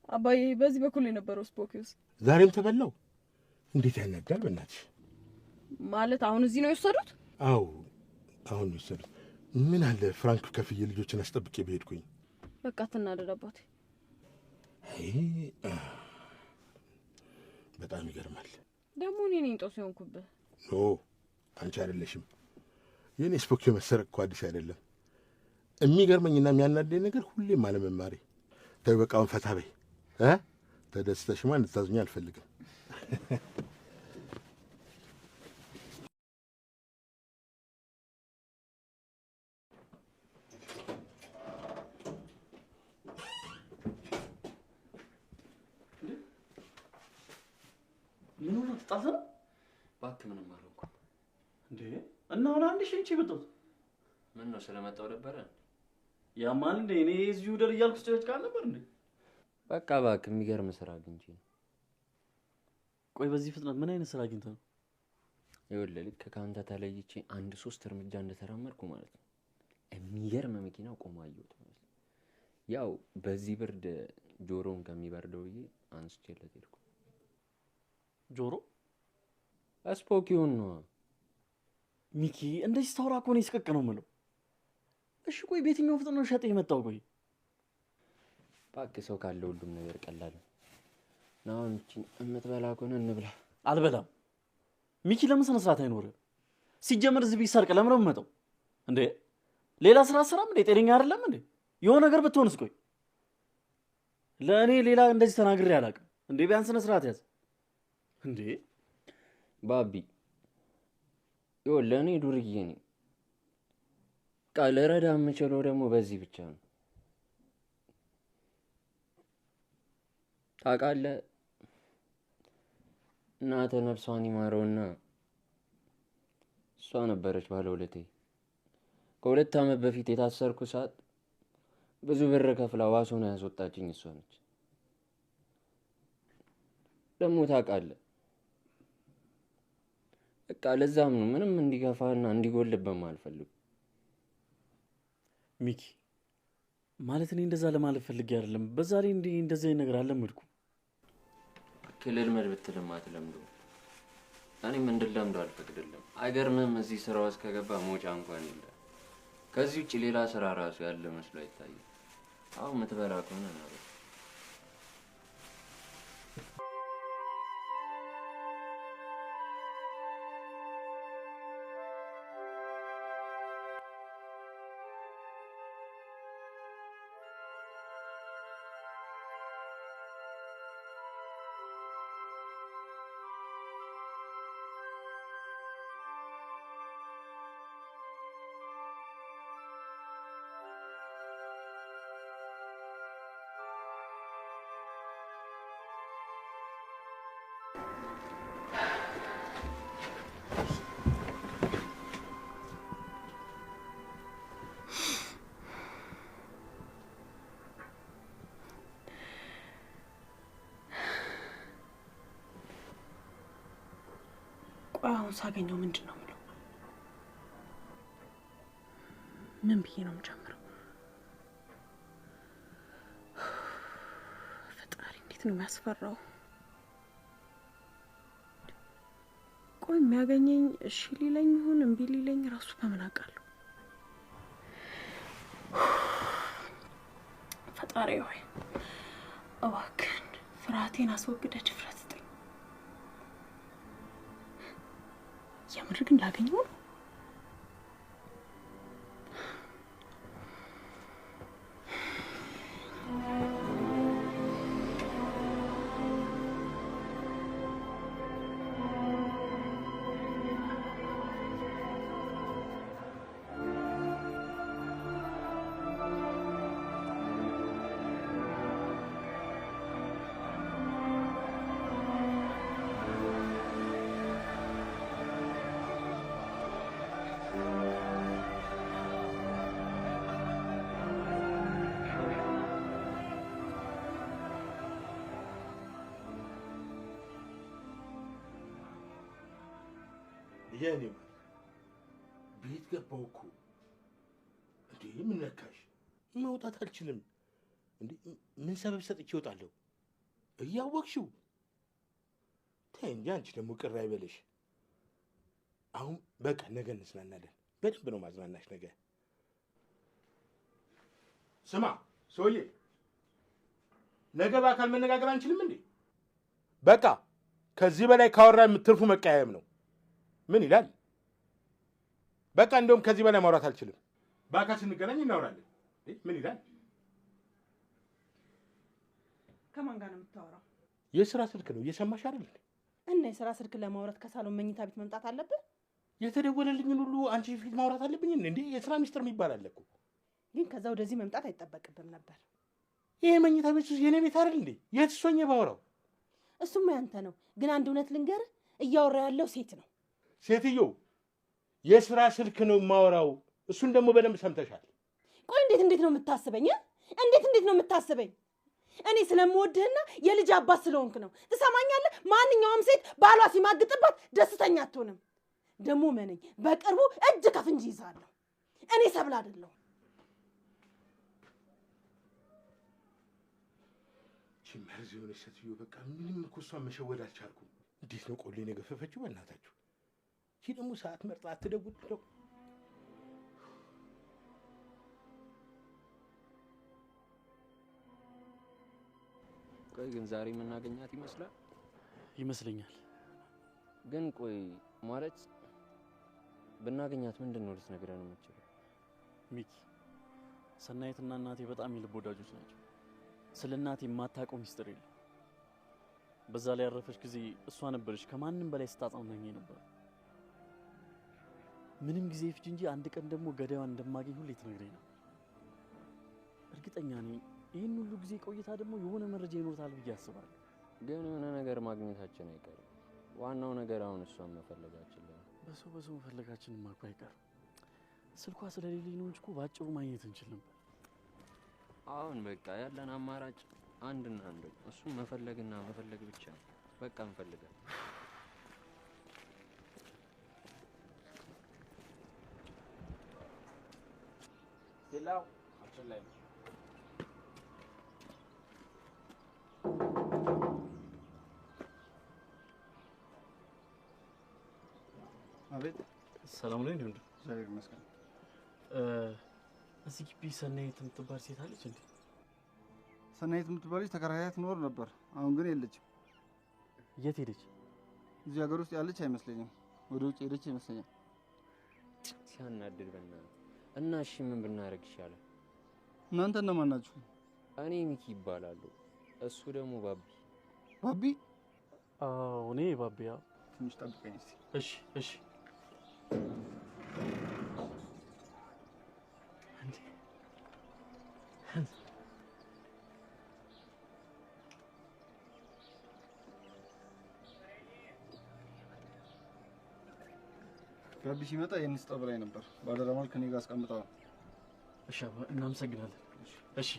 [SPEAKER 2] አባዬ በዚህ በኩል የነበረው ስፖኪውስ
[SPEAKER 5] ዛሬም ተበላው። እንዴት ያናዳል በእናትሽ።
[SPEAKER 2] ማለት አሁን እዚህ ነው የወሰዱት?
[SPEAKER 5] አዎ አሁን ነው የወሰዱት። ምን አለ ፍራንክ ከፍዬ ልጆችን አስጠብቄ በሄድኩኝ።
[SPEAKER 2] በቃ ትናደድ አባቴ።
[SPEAKER 5] በጣም ይገርማል።
[SPEAKER 2] ደግሞ እኔ ነኝ ጦስ የሆንኩብህ።
[SPEAKER 5] ኖ አንቺ አይደለሽም። የኔ ስፖኪዮ መሰረቅ እኮ አዲስ አይደለም። የሚገርመኝና የሚያናደኝ ነገር ሁሌም አለመማሬ። ተይ በቃ አሁን ፈታ በይ። ተደስተሽማ እንድታዝኝ አልፈልግም።
[SPEAKER 1] ምን ሆነ? ተጣልተህ ነው?
[SPEAKER 3] እባክህ ምንም አልሆንኩም።
[SPEAKER 1] እንዴ እና አሁን አንድ ሺህ እንቺ መጣሁ።
[SPEAKER 3] ምን ነው ስለመጣው ነበረ?
[SPEAKER 1] ያማን እንዴ እኔ እዚሁ ደር እያልኩ ስጨጭ ቃል ነበር እንዴ?
[SPEAKER 3] በቃ እባክህ የሚገርም ስራ አግኝቼ ነው።
[SPEAKER 1] ቆይ በዚህ ፍጥነት ምን አይነት ስራ አግኝተህ ነው?
[SPEAKER 3] ይኸውልህ ልክ ከአንተ ተለይቼ 1-3 እርምጃ እንደተራመድኩ ማለት ነው የሚገርም መኪና ቆሞ አየሁት ማለት ነው። ያው በዚህ ብርድ ጆሮውን ከሚበርደው ብዬ አንስቼለት ሄድኩ።
[SPEAKER 1] ጆሮ
[SPEAKER 3] ስፖኪውን ነው
[SPEAKER 1] ሚኪ። እንደዚህ ታውራ እኮ ነው ይስቀቅ ነው የምለው። እሺ ቆይ በየትኛው ፍጥነት ነው ሸጠህ የመጣው? ቆይ
[SPEAKER 3] እባክህ ሰው ካለ ሁሉም ነገር ቀላል ነው። አሁን እቺ እምትበላ ከሆነ እንብላ።
[SPEAKER 1] አልበላም ሚኪ። ለምን ስነ ስርዓት አይኖርም? ሲጀመር እዚህ ቢሰርቅ ለምን ነው የምመጣው እንዴ? ሌላ ስራ ስራም እንዴ? ጤነኛ አይደለም እንዴ? የሆነ ነገር ብትሆንስ? ቆይ ለእኔ ሌላ እንደዚህ ተናግሬ አላውቅም እንዴ? ቢያንስ ስነ ስርዓት ያዝ እንዴ
[SPEAKER 3] ባቢ። ይኸውልህ እኔ ዱርዬ ነኝ። በቃ ልረዳ የምችለው ደግሞ በዚህ ብቻ ነው። ታውቃለህ እናትህ ነፍሷን ይማረውና እሷ ነበረች ባለውለቴ። ከ2 ዓመት በፊት የታሰርኩ ሰዓት ብዙ ብር ከፍላ ዋስ ሆና ያስወጣችኝ እሷ ነች። ደግሞ ታውቃለህ በቃ ለዛም ነው ምንም እንዲገፋና እንዲጎልብም አልፈልግም።
[SPEAKER 1] ሚኪ ማለት እኔ እንደዛ ለማለት ፈልጌ አይደለም። በዛ ላይ እንደዚህ አይነት ነገር አልለመድኩም።
[SPEAKER 3] ክልልመድ ብትልም አትለምደውም። እኔም እንድለምደው አልፈቅድልም። አይገርምም? እዚህ ስራ ውስጥ ከገባ መውጫ እንኳን የለም። ከዚህ ውጭ ሌላ ስራ ራሱ ያለ መስሎ አይታይም። አሁን የምትበላ ከሆነ ነው።
[SPEAKER 2] አሁን ሳገኘው ምንድን ነው የምለው? ምን ብዬ ነው የምጀምረው? ፈጣሪ እንዴት ነው የሚያስፈራው! ቆይ የሚያገኘኝ እሺ ሊለኝ ይሁን እምቢ ሊለኝ ራሱ በምን አውቃለሁ? ፈጣሪ ሆይ እባክህን ፍርሃቴን አስወግደህ ድፍረት ስጠኝ። የምር ግን ላገኘው ነው?
[SPEAKER 5] የኔ ቤት ገባሁ እኮ እንዴ! ምን ነካሽ? መውጣት አልችልም እንዴ! ምን ሰበብ ሰጥቼ እወጣለሁ? እያወቅሽው ተይ እንጂ አንቺ ደግሞ ቅር አይበለሽ። አሁን በቃ ነገ እንዝናናለን። በደንብ ነው ማዝናናሽ ነገ። ስማ ሰውዬ፣ ነገ በአካል መነጋገር አንችልም እንዴ? በቃ ከዚህ በላይ ካወራ የምትርፉ መቀያየም ነው። ምን ይላል? በቃ እንደውም ከዚህ በላይ ማውራት አልችልም። በአካል ስንገናኝ እናወራለን። ምን ይላል?
[SPEAKER 4] ከማን ጋር ነው የምታወራው?
[SPEAKER 5] የስራ ስልክ ነው። እየሰማሽ አይደል?
[SPEAKER 4] እና የስራ ስልክ ለማውራት ከሳሎን መኝታ ቤት መምጣት አለብህ?
[SPEAKER 5] የተደወለልኝን ሁሉ አንቺ ፊት ማውራት አለብኝ እንዴ? የስራ ሚስጥር የሚባል አለ እኮ።
[SPEAKER 4] ግን ከዛ ወደዚህ መምጣት አይጠበቅብም ነበር።
[SPEAKER 5] ይሄ መኝታ ቤት ውስጥ የኔ ቤት አይደል እንዴ? የት ሶኝ ባወራው?
[SPEAKER 4] እሱማ ያንተ ነው። ግን አንድ እውነት ልንገርህ፣ እያወራ ያለው ሴት ነው።
[SPEAKER 5] ሴትዮ፣ የስራ ስልክ ነው የማወራው። እሱን ደግሞ በደንብ ሰምተሻል።
[SPEAKER 4] ቆይ እንዴት ነው የምታስበኝ? እንዴት ነው የምታስበኝ? እኔ ስለምወድህና የልጅ አባት ስለሆንክ ነው። ትሰማኛለህ? ማንኛውም ሴት ባሏ ሲማግጥባት ደስተኛ አትሆንም። ደግሞ መነኝ፣ በቅርቡ እጅ ከፍንጅ ይዛለሁ። እኔ ሰብል አይደለሁ።
[SPEAKER 5] መርዝ የሆነች ሴትዮ፣ በቃ ምንም እኮ እሷን መሸወድ አልቻልኩም። እንዴት ነው ቆሌን የገፈፈችው? በእናታችሁ ይህ ደግሞ ሰዓት መርጣ አትደውል ነው።
[SPEAKER 3] ቆይ ግን ዛሬ የምናገኛት
[SPEAKER 1] ይመስለኛል።
[SPEAKER 3] ግን ቆይ ማለት ብናገኛት ምንድን ነው ልትነግረን የምትችለው?
[SPEAKER 1] ሚኪ፣ ሰናይትና እናቴ በጣም የልብ ወዳጆች ናቸው። ስለ እናቴ የማታውቀው ሚስጥር የለም። በዛ ላይ ያረፈች ጊዜ እሷ ነበረች ከማንም በላይ ስታጽናናኝ ነበር። ምንም ጊዜ ፍጅ እንጂ አንድ ቀን ደግሞ ገዳዩን እንደማገኝ ሁሌ ትነግረኝ ነው። እርግጠኛ ነኝ ይህን ሁሉ ጊዜ ቆይታ ደግሞ የሆነ መረጃ ይኖርታል ብዬ አስባለሁ።
[SPEAKER 3] ግን የሆነ ነገር ማግኘታችን አይቀርም። ዋናው ነገር አሁን እሷን መፈለጋችን ነው።
[SPEAKER 1] በሰው መፈለጋችን ማቆ አይቀርም። ስልኳ ስለሌለኝ ነው እንጂ እኮ ባጭሩ ማግኘት እንችል ነበር።
[SPEAKER 3] አሁን በቃ ያለን አማራጭ አንድና አንድ እሱም መፈለግና መፈለግ ብቻ ነው። በቃ እንፈልጋለን።
[SPEAKER 6] ሌላው አችን ላይ ነው።
[SPEAKER 7] አቤት።
[SPEAKER 1] ሰላም ነው እንዴ?
[SPEAKER 7] እግዚአብሔር ይመስገን።
[SPEAKER 1] እዚህ ግቢ ሰናይት የምትባል ሴት አለች እንዴ?
[SPEAKER 7] ሰናይት የምትባል ልጅ ተከራይታ ትኖር ነበር። አሁን ግን የለችም።
[SPEAKER 1] የት ሄደች?
[SPEAKER 7] እዚህ ሀገር ውስጥ ያለች አይመስለኝም። ወደ ውጭ ሄደች ይመስለኛል።
[SPEAKER 3] ሲያናድድ በእናትህ። እና እሺ ምን ብናደርግ ይሻላል?
[SPEAKER 7] እናንተ እነማን ናችሁ?
[SPEAKER 3] እኔ ሚኪ ይባላሉ። እሱ ደግሞ ባቢ።
[SPEAKER 7] ባቢ?
[SPEAKER 1] አዎ እኔ ባቢያ።
[SPEAKER 7] ትንሽ ጠብቀኝ እስቲ።
[SPEAKER 1] እሺ እሺ።
[SPEAKER 7] ባቢ ሲመጣ ይህን ስጠው ብላኝ ነበር። ባደራ መልክ እኔ ጋር አስቀምጠዋል።
[SPEAKER 1] እሺ እናመሰግናለን። እሺ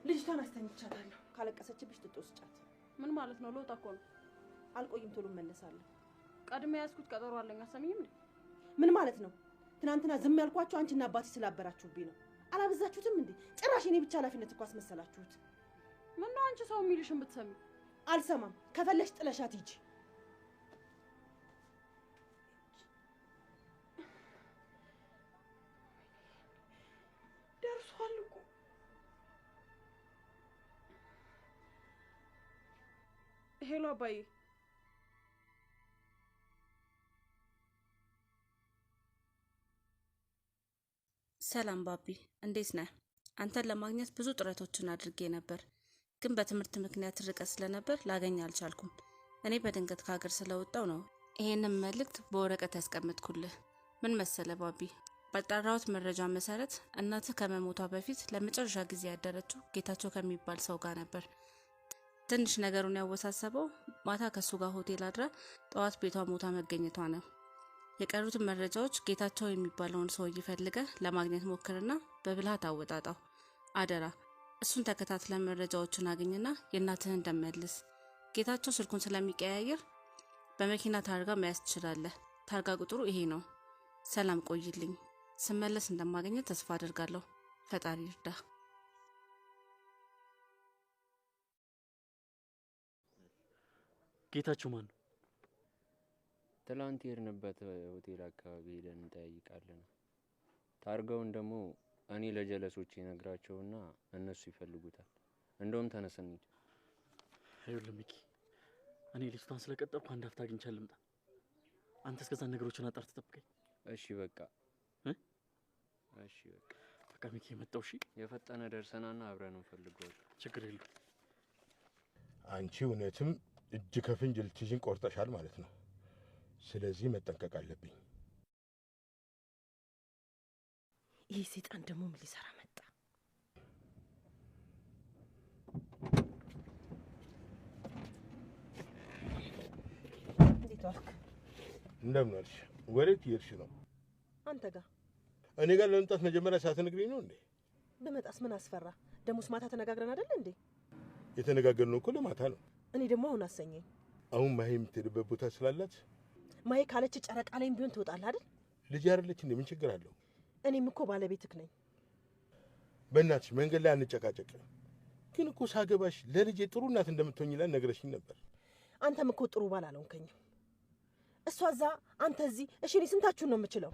[SPEAKER 4] ልጅ ልጅቷን አስተኝቻታለሁ። ካለቀሰችብሽ ጥጦ ስጫት።
[SPEAKER 2] ምን ማለት ነው? ልወጣ እኮ ነው።
[SPEAKER 4] አልቆይም፣ ቶሎ እመለሳለሁ።
[SPEAKER 2] ቀድሜ ያዝኩት ቀጠሮ አለኝ። አሰሚኝም እንዴ?
[SPEAKER 4] ምን ማለት ነው? ትናንትና ዝም ያልኳችሁ አንቺና አባትሽ ስላበራችሁብኝ ነው። አላበዛችሁትም እንዴ? ጭራሽ እኔ ብቻ ኃላፊነት እኮ አስመሰላችሁት።
[SPEAKER 2] ምን ነው አንቺ ሰው የሚልሽን ብትሰሚ?
[SPEAKER 4] አልሰማም። ከፈለሽ ጥለሻት ሂጂ።
[SPEAKER 2] ደርሷል እኮ። ሄሎ አባዬ።
[SPEAKER 8] ሰላም ባቢ፣ እንዴት ነህ? አንተን ለማግኘት ብዙ ጥረቶችን አድርጌ ነበር፣ ግን በትምህርት ምክንያት ርቀት ስለነበር ላገኝ አልቻልኩም። እኔ በድንገት ከሀገር ስለወጣው ነው ይሄንን መልእክት በወረቀት ያስቀምጥኩልህ። ምን መሰለ ባቢ፣ ባጣራሁት መረጃ መሰረት እናትህ ከመሞቷ በፊት ለመጨረሻ ጊዜ ያደረችው ጌታቸው ከሚባል ሰው ጋር ነበር። ትንሽ ነገሩን ያወሳሰበው ማታ ከሱ ጋር ሆቴል አድራ ጠዋት ቤቷ ሞታ መገኘቷ ነው። የቀሩትን መረጃዎች ጌታቸው የሚባለውን ሰው ፈልገህ ለማግኘት ሞክርና በብልሃት አወጣጣው። አደራ እሱን ተከታትለን መረጃዎችን አግኝና የእናትህን እንደመልስ። ጌታቸው ስልኩን ስለሚቀያየር በመኪና ታርጋ መያዝ ትችላለህ። ታርጋ ቁጥሩ ይሄ ነው። ሰላም ቆይልኝ። ስመለስ እንደማገኘት ተስፋ አደርጋለሁ። ፈጣሪ ይርዳ።
[SPEAKER 1] ጌታቸው ማን ነው?
[SPEAKER 3] ትላንት የሄድንበት ሆቴል አካባቢ ሄደን እንጠያይቃለን። ታርጋውን ደግሞ እኔ ለጀለሶች ነግራቸውና እነሱ ይፈልጉታል። እንደውም ተነስ እንሂድ።
[SPEAKER 1] ይኸውልህ ሚኪ፣ እኔ ልጅቷን ስለቀጠርኩ አንድ አፍታ አግኝቼ ልምጣ። አንተ እስከዛ ነገሮችን አጣርተህ ጠብቀኝ።
[SPEAKER 3] እሺ በቃ እሺ
[SPEAKER 1] በቃ ሚኪ መጣው። እሺ
[SPEAKER 3] የፈጠነ ደርሰናና አብረን እንፈልገዋለን።
[SPEAKER 1] ችግር የለም።
[SPEAKER 5] አንቺ እውነትም እጅ ከፍንጅ ልትይዥን ቆርጠሻል ማለት ነው። ስለዚህ መጠንቀቅ አለብኝ።
[SPEAKER 4] ይህ ሰይጣን ደግሞ ምን ሊሰራ መጣ? እንዴት ዋልክ?
[SPEAKER 5] እንደምን ዋልሽ? ወዴት እየሄድሽ ነው?
[SPEAKER 4] አንተ ጋር።
[SPEAKER 5] እኔ ጋር ለመምጣት መጀመሪያ ሳትነግሪኝ ነው እንዴ?
[SPEAKER 4] በመጣስ ምን አስፈራ? ደሞስ ማታ ተነጋግረን አይደል እንዴ?
[SPEAKER 5] የተነጋገርነው እኮ ለማታ ነው።
[SPEAKER 4] እኔ ደግሞ አሁን አሰኘኝ።
[SPEAKER 5] አሁን ማሄ የምትሄድበት ቦታ ስላላት
[SPEAKER 4] ማሄ ካለች ጨረቃ ላይም ቢሆን ትወጣለህ አይደል?
[SPEAKER 5] ልጅ አይደለች እንዴ? ምን ችግር አለው?
[SPEAKER 4] እኔም እኮ ባለቤትህ ነኝ።
[SPEAKER 5] በእናትሽ መንገድ ላይ አንጨቃጨቅ። ግን እኮ ሳገባሽ ለልጄ ጥሩ እናት እንደምትሆኝላት ነግረሽኝ ነበር።
[SPEAKER 4] አንተም እኮ ጥሩ ባል አልሆንከኝም። እሷ እዛ፣ አንተ እዚህ። እሺ እኔ ስንታችሁን ነው የምችለው?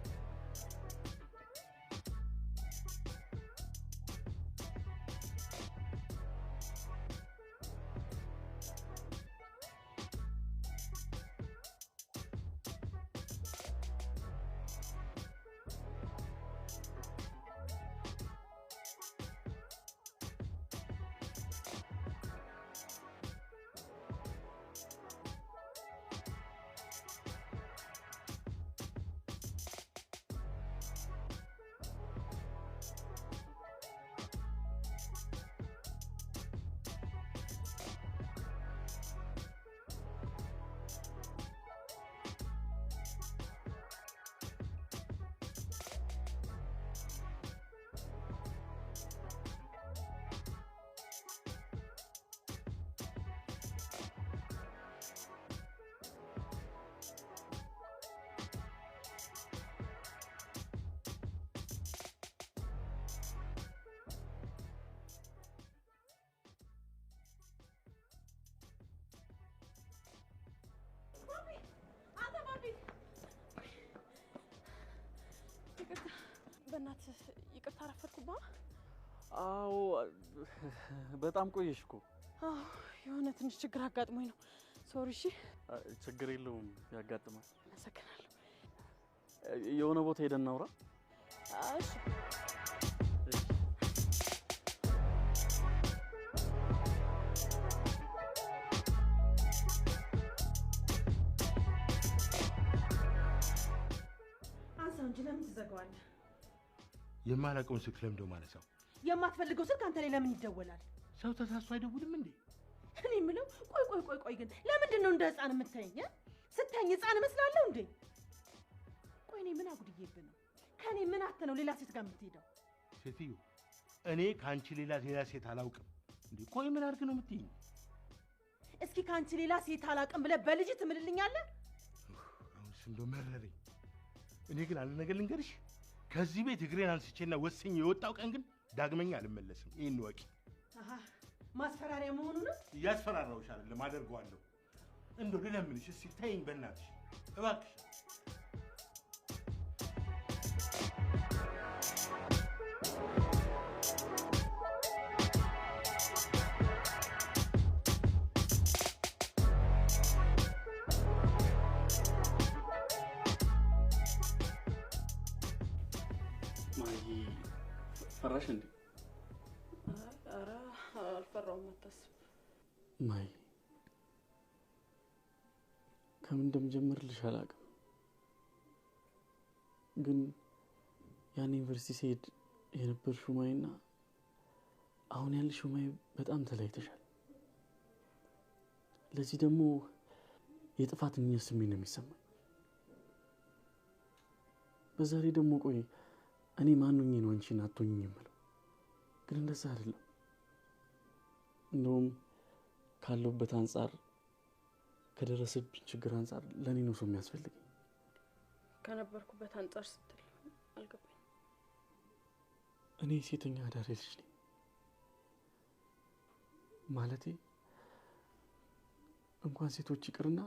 [SPEAKER 2] በእናትህ ይቅርታ አረፈድኩባ።
[SPEAKER 1] አዎ በጣም ቆየሽ እኮ።
[SPEAKER 2] የሆነ ትንሽ ችግር አጋጥሞኝ ነው። ሶሪ። እሺ
[SPEAKER 1] ችግር የለውም፣ ያጋጥማል።
[SPEAKER 2] አመሰግናለሁ።
[SPEAKER 1] የሆነ ቦታ ሄደን እናውራ።
[SPEAKER 2] እሺ
[SPEAKER 4] አንሳው እንጂ ለምን ትዘጋዋለህ?
[SPEAKER 5] የማላውቀውን ስልክ ለምደው ማለት ነው።
[SPEAKER 4] የማትፈልገው ስልክ አንተ ላይ ለምን ይደወላል?
[SPEAKER 5] ሰው ተሳስቶ አይደውልም እንዴ?
[SPEAKER 4] እኔ የምለው ቆይ ግን ለምንድን ነው እንደ ህፃን የምታየኝ? ስታየኝ ህፃን እመስላለሁ እንዴ? ቆይ እኔ ምን አጉድዬብህ ነው? ከኔ ምን አተ ነው ሌላ ሴት ጋር የምትሄደው?
[SPEAKER 5] ሴትዮ፣ እኔ ከአንቺ ሌላ ሴት አላውቅም። እንዴ ቆይ ምን አድርግ ነው የምትይኝ?
[SPEAKER 4] እስኪ ካንቺ ሌላ ሴት አላውቅም ብለህ በልጅ ትምልልኛለህ?
[SPEAKER 5] አሁን እንደው መረረኝ። እኔ ግን አንድ ነገር ልንገርሽ፣ ከዚህ ቤት እግሬን አንስቼና ወስኜ የወጣው ቀን ግን ዳግመኛ አልመለስም። ይሄን ወቂ።
[SPEAKER 4] አሃ ማስፈራሪያ መሆኑ ነው?
[SPEAKER 5] እያስፈራራሁሽ አይደለም፣ አደርገዋለሁ። እንደው ልለምንሽ እስኪ ተይኝ በእናትሽ እባክሽ።
[SPEAKER 1] ፈራሽ እንዴ?
[SPEAKER 2] ኧረ አልፈራሁም፣ አታስብ።
[SPEAKER 1] ማይ ከምን እንደምጀምርልሽ አላውቅም፣ ግን ያን ዩኒቨርሲቲ ስሄድ የነበርሽው ማይና አሁን ያለሽው ማይ በጣም ተለያይተሻል። ለዚህ ደግሞ የጥፋተኝነት ስሜት ነው የሚሰማኝ። በዛ ላይ ደግሞ ቆይ እኔ ማንኝ ነው አንቺን አትሆኝኝ የምለው? ግን እንደዛ አይደለም። እንደውም ካለውበት አንጻር ከደረሰብኝ ችግር አንጻር ለኔ ነው ሰው የሚያስፈልገኝ።
[SPEAKER 2] ከነበርኩበት አንጻር ስትል አልገባኝ።
[SPEAKER 1] እኔ ሴተኛ አዳሪ ልጅ ነኝ። ማለቴ እንኳን ሴቶች ይቅርና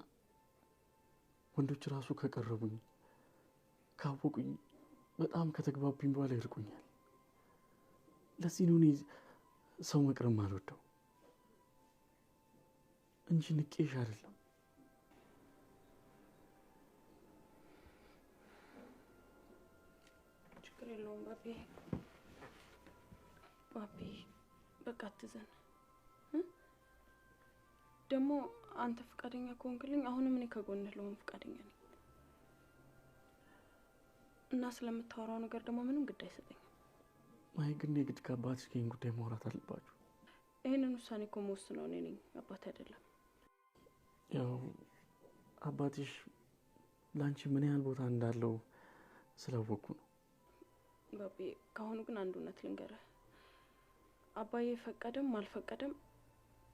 [SPEAKER 1] ወንዶች ራሱ ከቀረቡኝ ካወቁኝ በጣም ከተግባቡኝ በኋላ ይርቁኛል። ለዚህ ነው እኔ ሰው መቅረብ አልወደው እንጂ ንቄሽ አይደለም።
[SPEAKER 2] ችግር የለውም ባቢ፣ በቃ አትዘን። ደግሞ አንተ ፈቃደኛ ከሆንክልኝ አሁንም እኔ ከጎንህ ለሆን ፈቃደኛ ነኝ እና ስለምታወራው ነገር ደግሞ ምንም ግድ አይሰጠኝም።
[SPEAKER 1] ማይ ግን የግድ ከአባትሽ ጋር ጉዳይ ማውራት አለባችሁ።
[SPEAKER 2] ይሄንን ውሳኔ እኮ የምወስነው እኔ ነኝ፣ አባት አይደለም።
[SPEAKER 1] ያው አባትሽ ላንቺ ምን ያህል ቦታ እንዳለው ስላወቅኩ ነው።
[SPEAKER 2] ባቢ ከአሁኑ ግን አንድ እውነት ልንገርህ፣ አባዬ ፈቀደም አልፈቀደም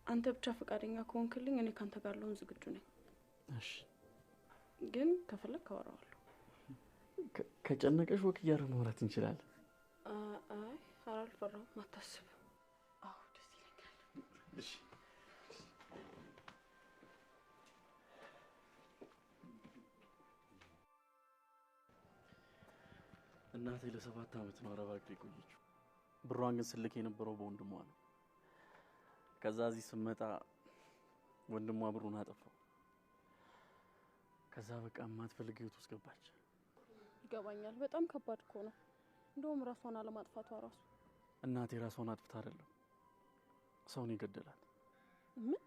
[SPEAKER 2] አንተ ብቻ ፈቃደኛ ከሆንክልኝ እኔ ካንተ ጋር ለሆን ዝግጁ ነኝ።
[SPEAKER 1] እሺ፣
[SPEAKER 2] ግን ከፈለክ አወራዋለሁ።
[SPEAKER 1] ከጨነቀሽ ወክ እያደረግን ማውራት እንችላለን።
[SPEAKER 2] አይ አልፈራሁም፣ አታስብ። አዎ ደስ ይለኛል።
[SPEAKER 1] እሺ እናቴ ለ7 ዓመት ነው አረብ አገር የቆየችው። ብሯን ግን ስልክ የነበረው በወንድሟ ነው። ከዛ እዚህ ስመጣ ወንድሟ ብሩን አጠፋው። ከዛ በቃ የማትፈልግ ህይወት ውስጥ ገባች።
[SPEAKER 2] ይገባኛል። በጣም ከባድ እኮ ነው። እንደውም ራሷን አለማጥፋቷ ራሱ።
[SPEAKER 1] እናቴ ራሷን አጥፍታ አይደለም ሰውን ይገደላል።
[SPEAKER 2] ምን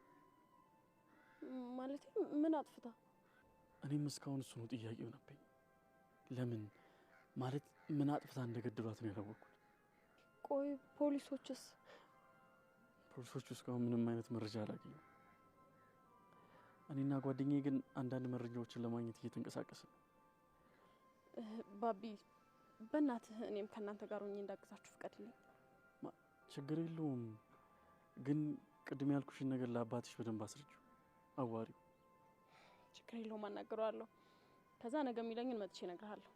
[SPEAKER 2] ማለት? ምን አጥፍታ?
[SPEAKER 1] እኔም እስካሁን እሱ ነው ጥያቄው ነበር። ለምን ማለት ምን አጥፍታ እንደገደሏት ነው ያላወቅኩት።
[SPEAKER 2] ቆይ ፖሊሶችስ?
[SPEAKER 1] ፖሊሶቹ እስካሁን ምንም አይነት መረጃ አላገኙም። እኔና ጓደኛዬ ግን አንዳንድ መረጃዎችን ለማግኘት እየተንቀሳቀስን ነው።
[SPEAKER 2] ባቢ በእናትህ እኔም ከእናንተ ጋር ሆኜ እንዳግዛችሁ ፍቀድልኝ።
[SPEAKER 1] ችግር የለውም፣ ግን ቅድም ያልኩሽን ነገር ለአባትሽ በደንብ አስረጂው፣ አዋሪው።
[SPEAKER 2] ችግር የለውም፣ አናግረዋለሁ። ከዛ ነገ የሚለኝን መጥቼ እነግርሃለሁ።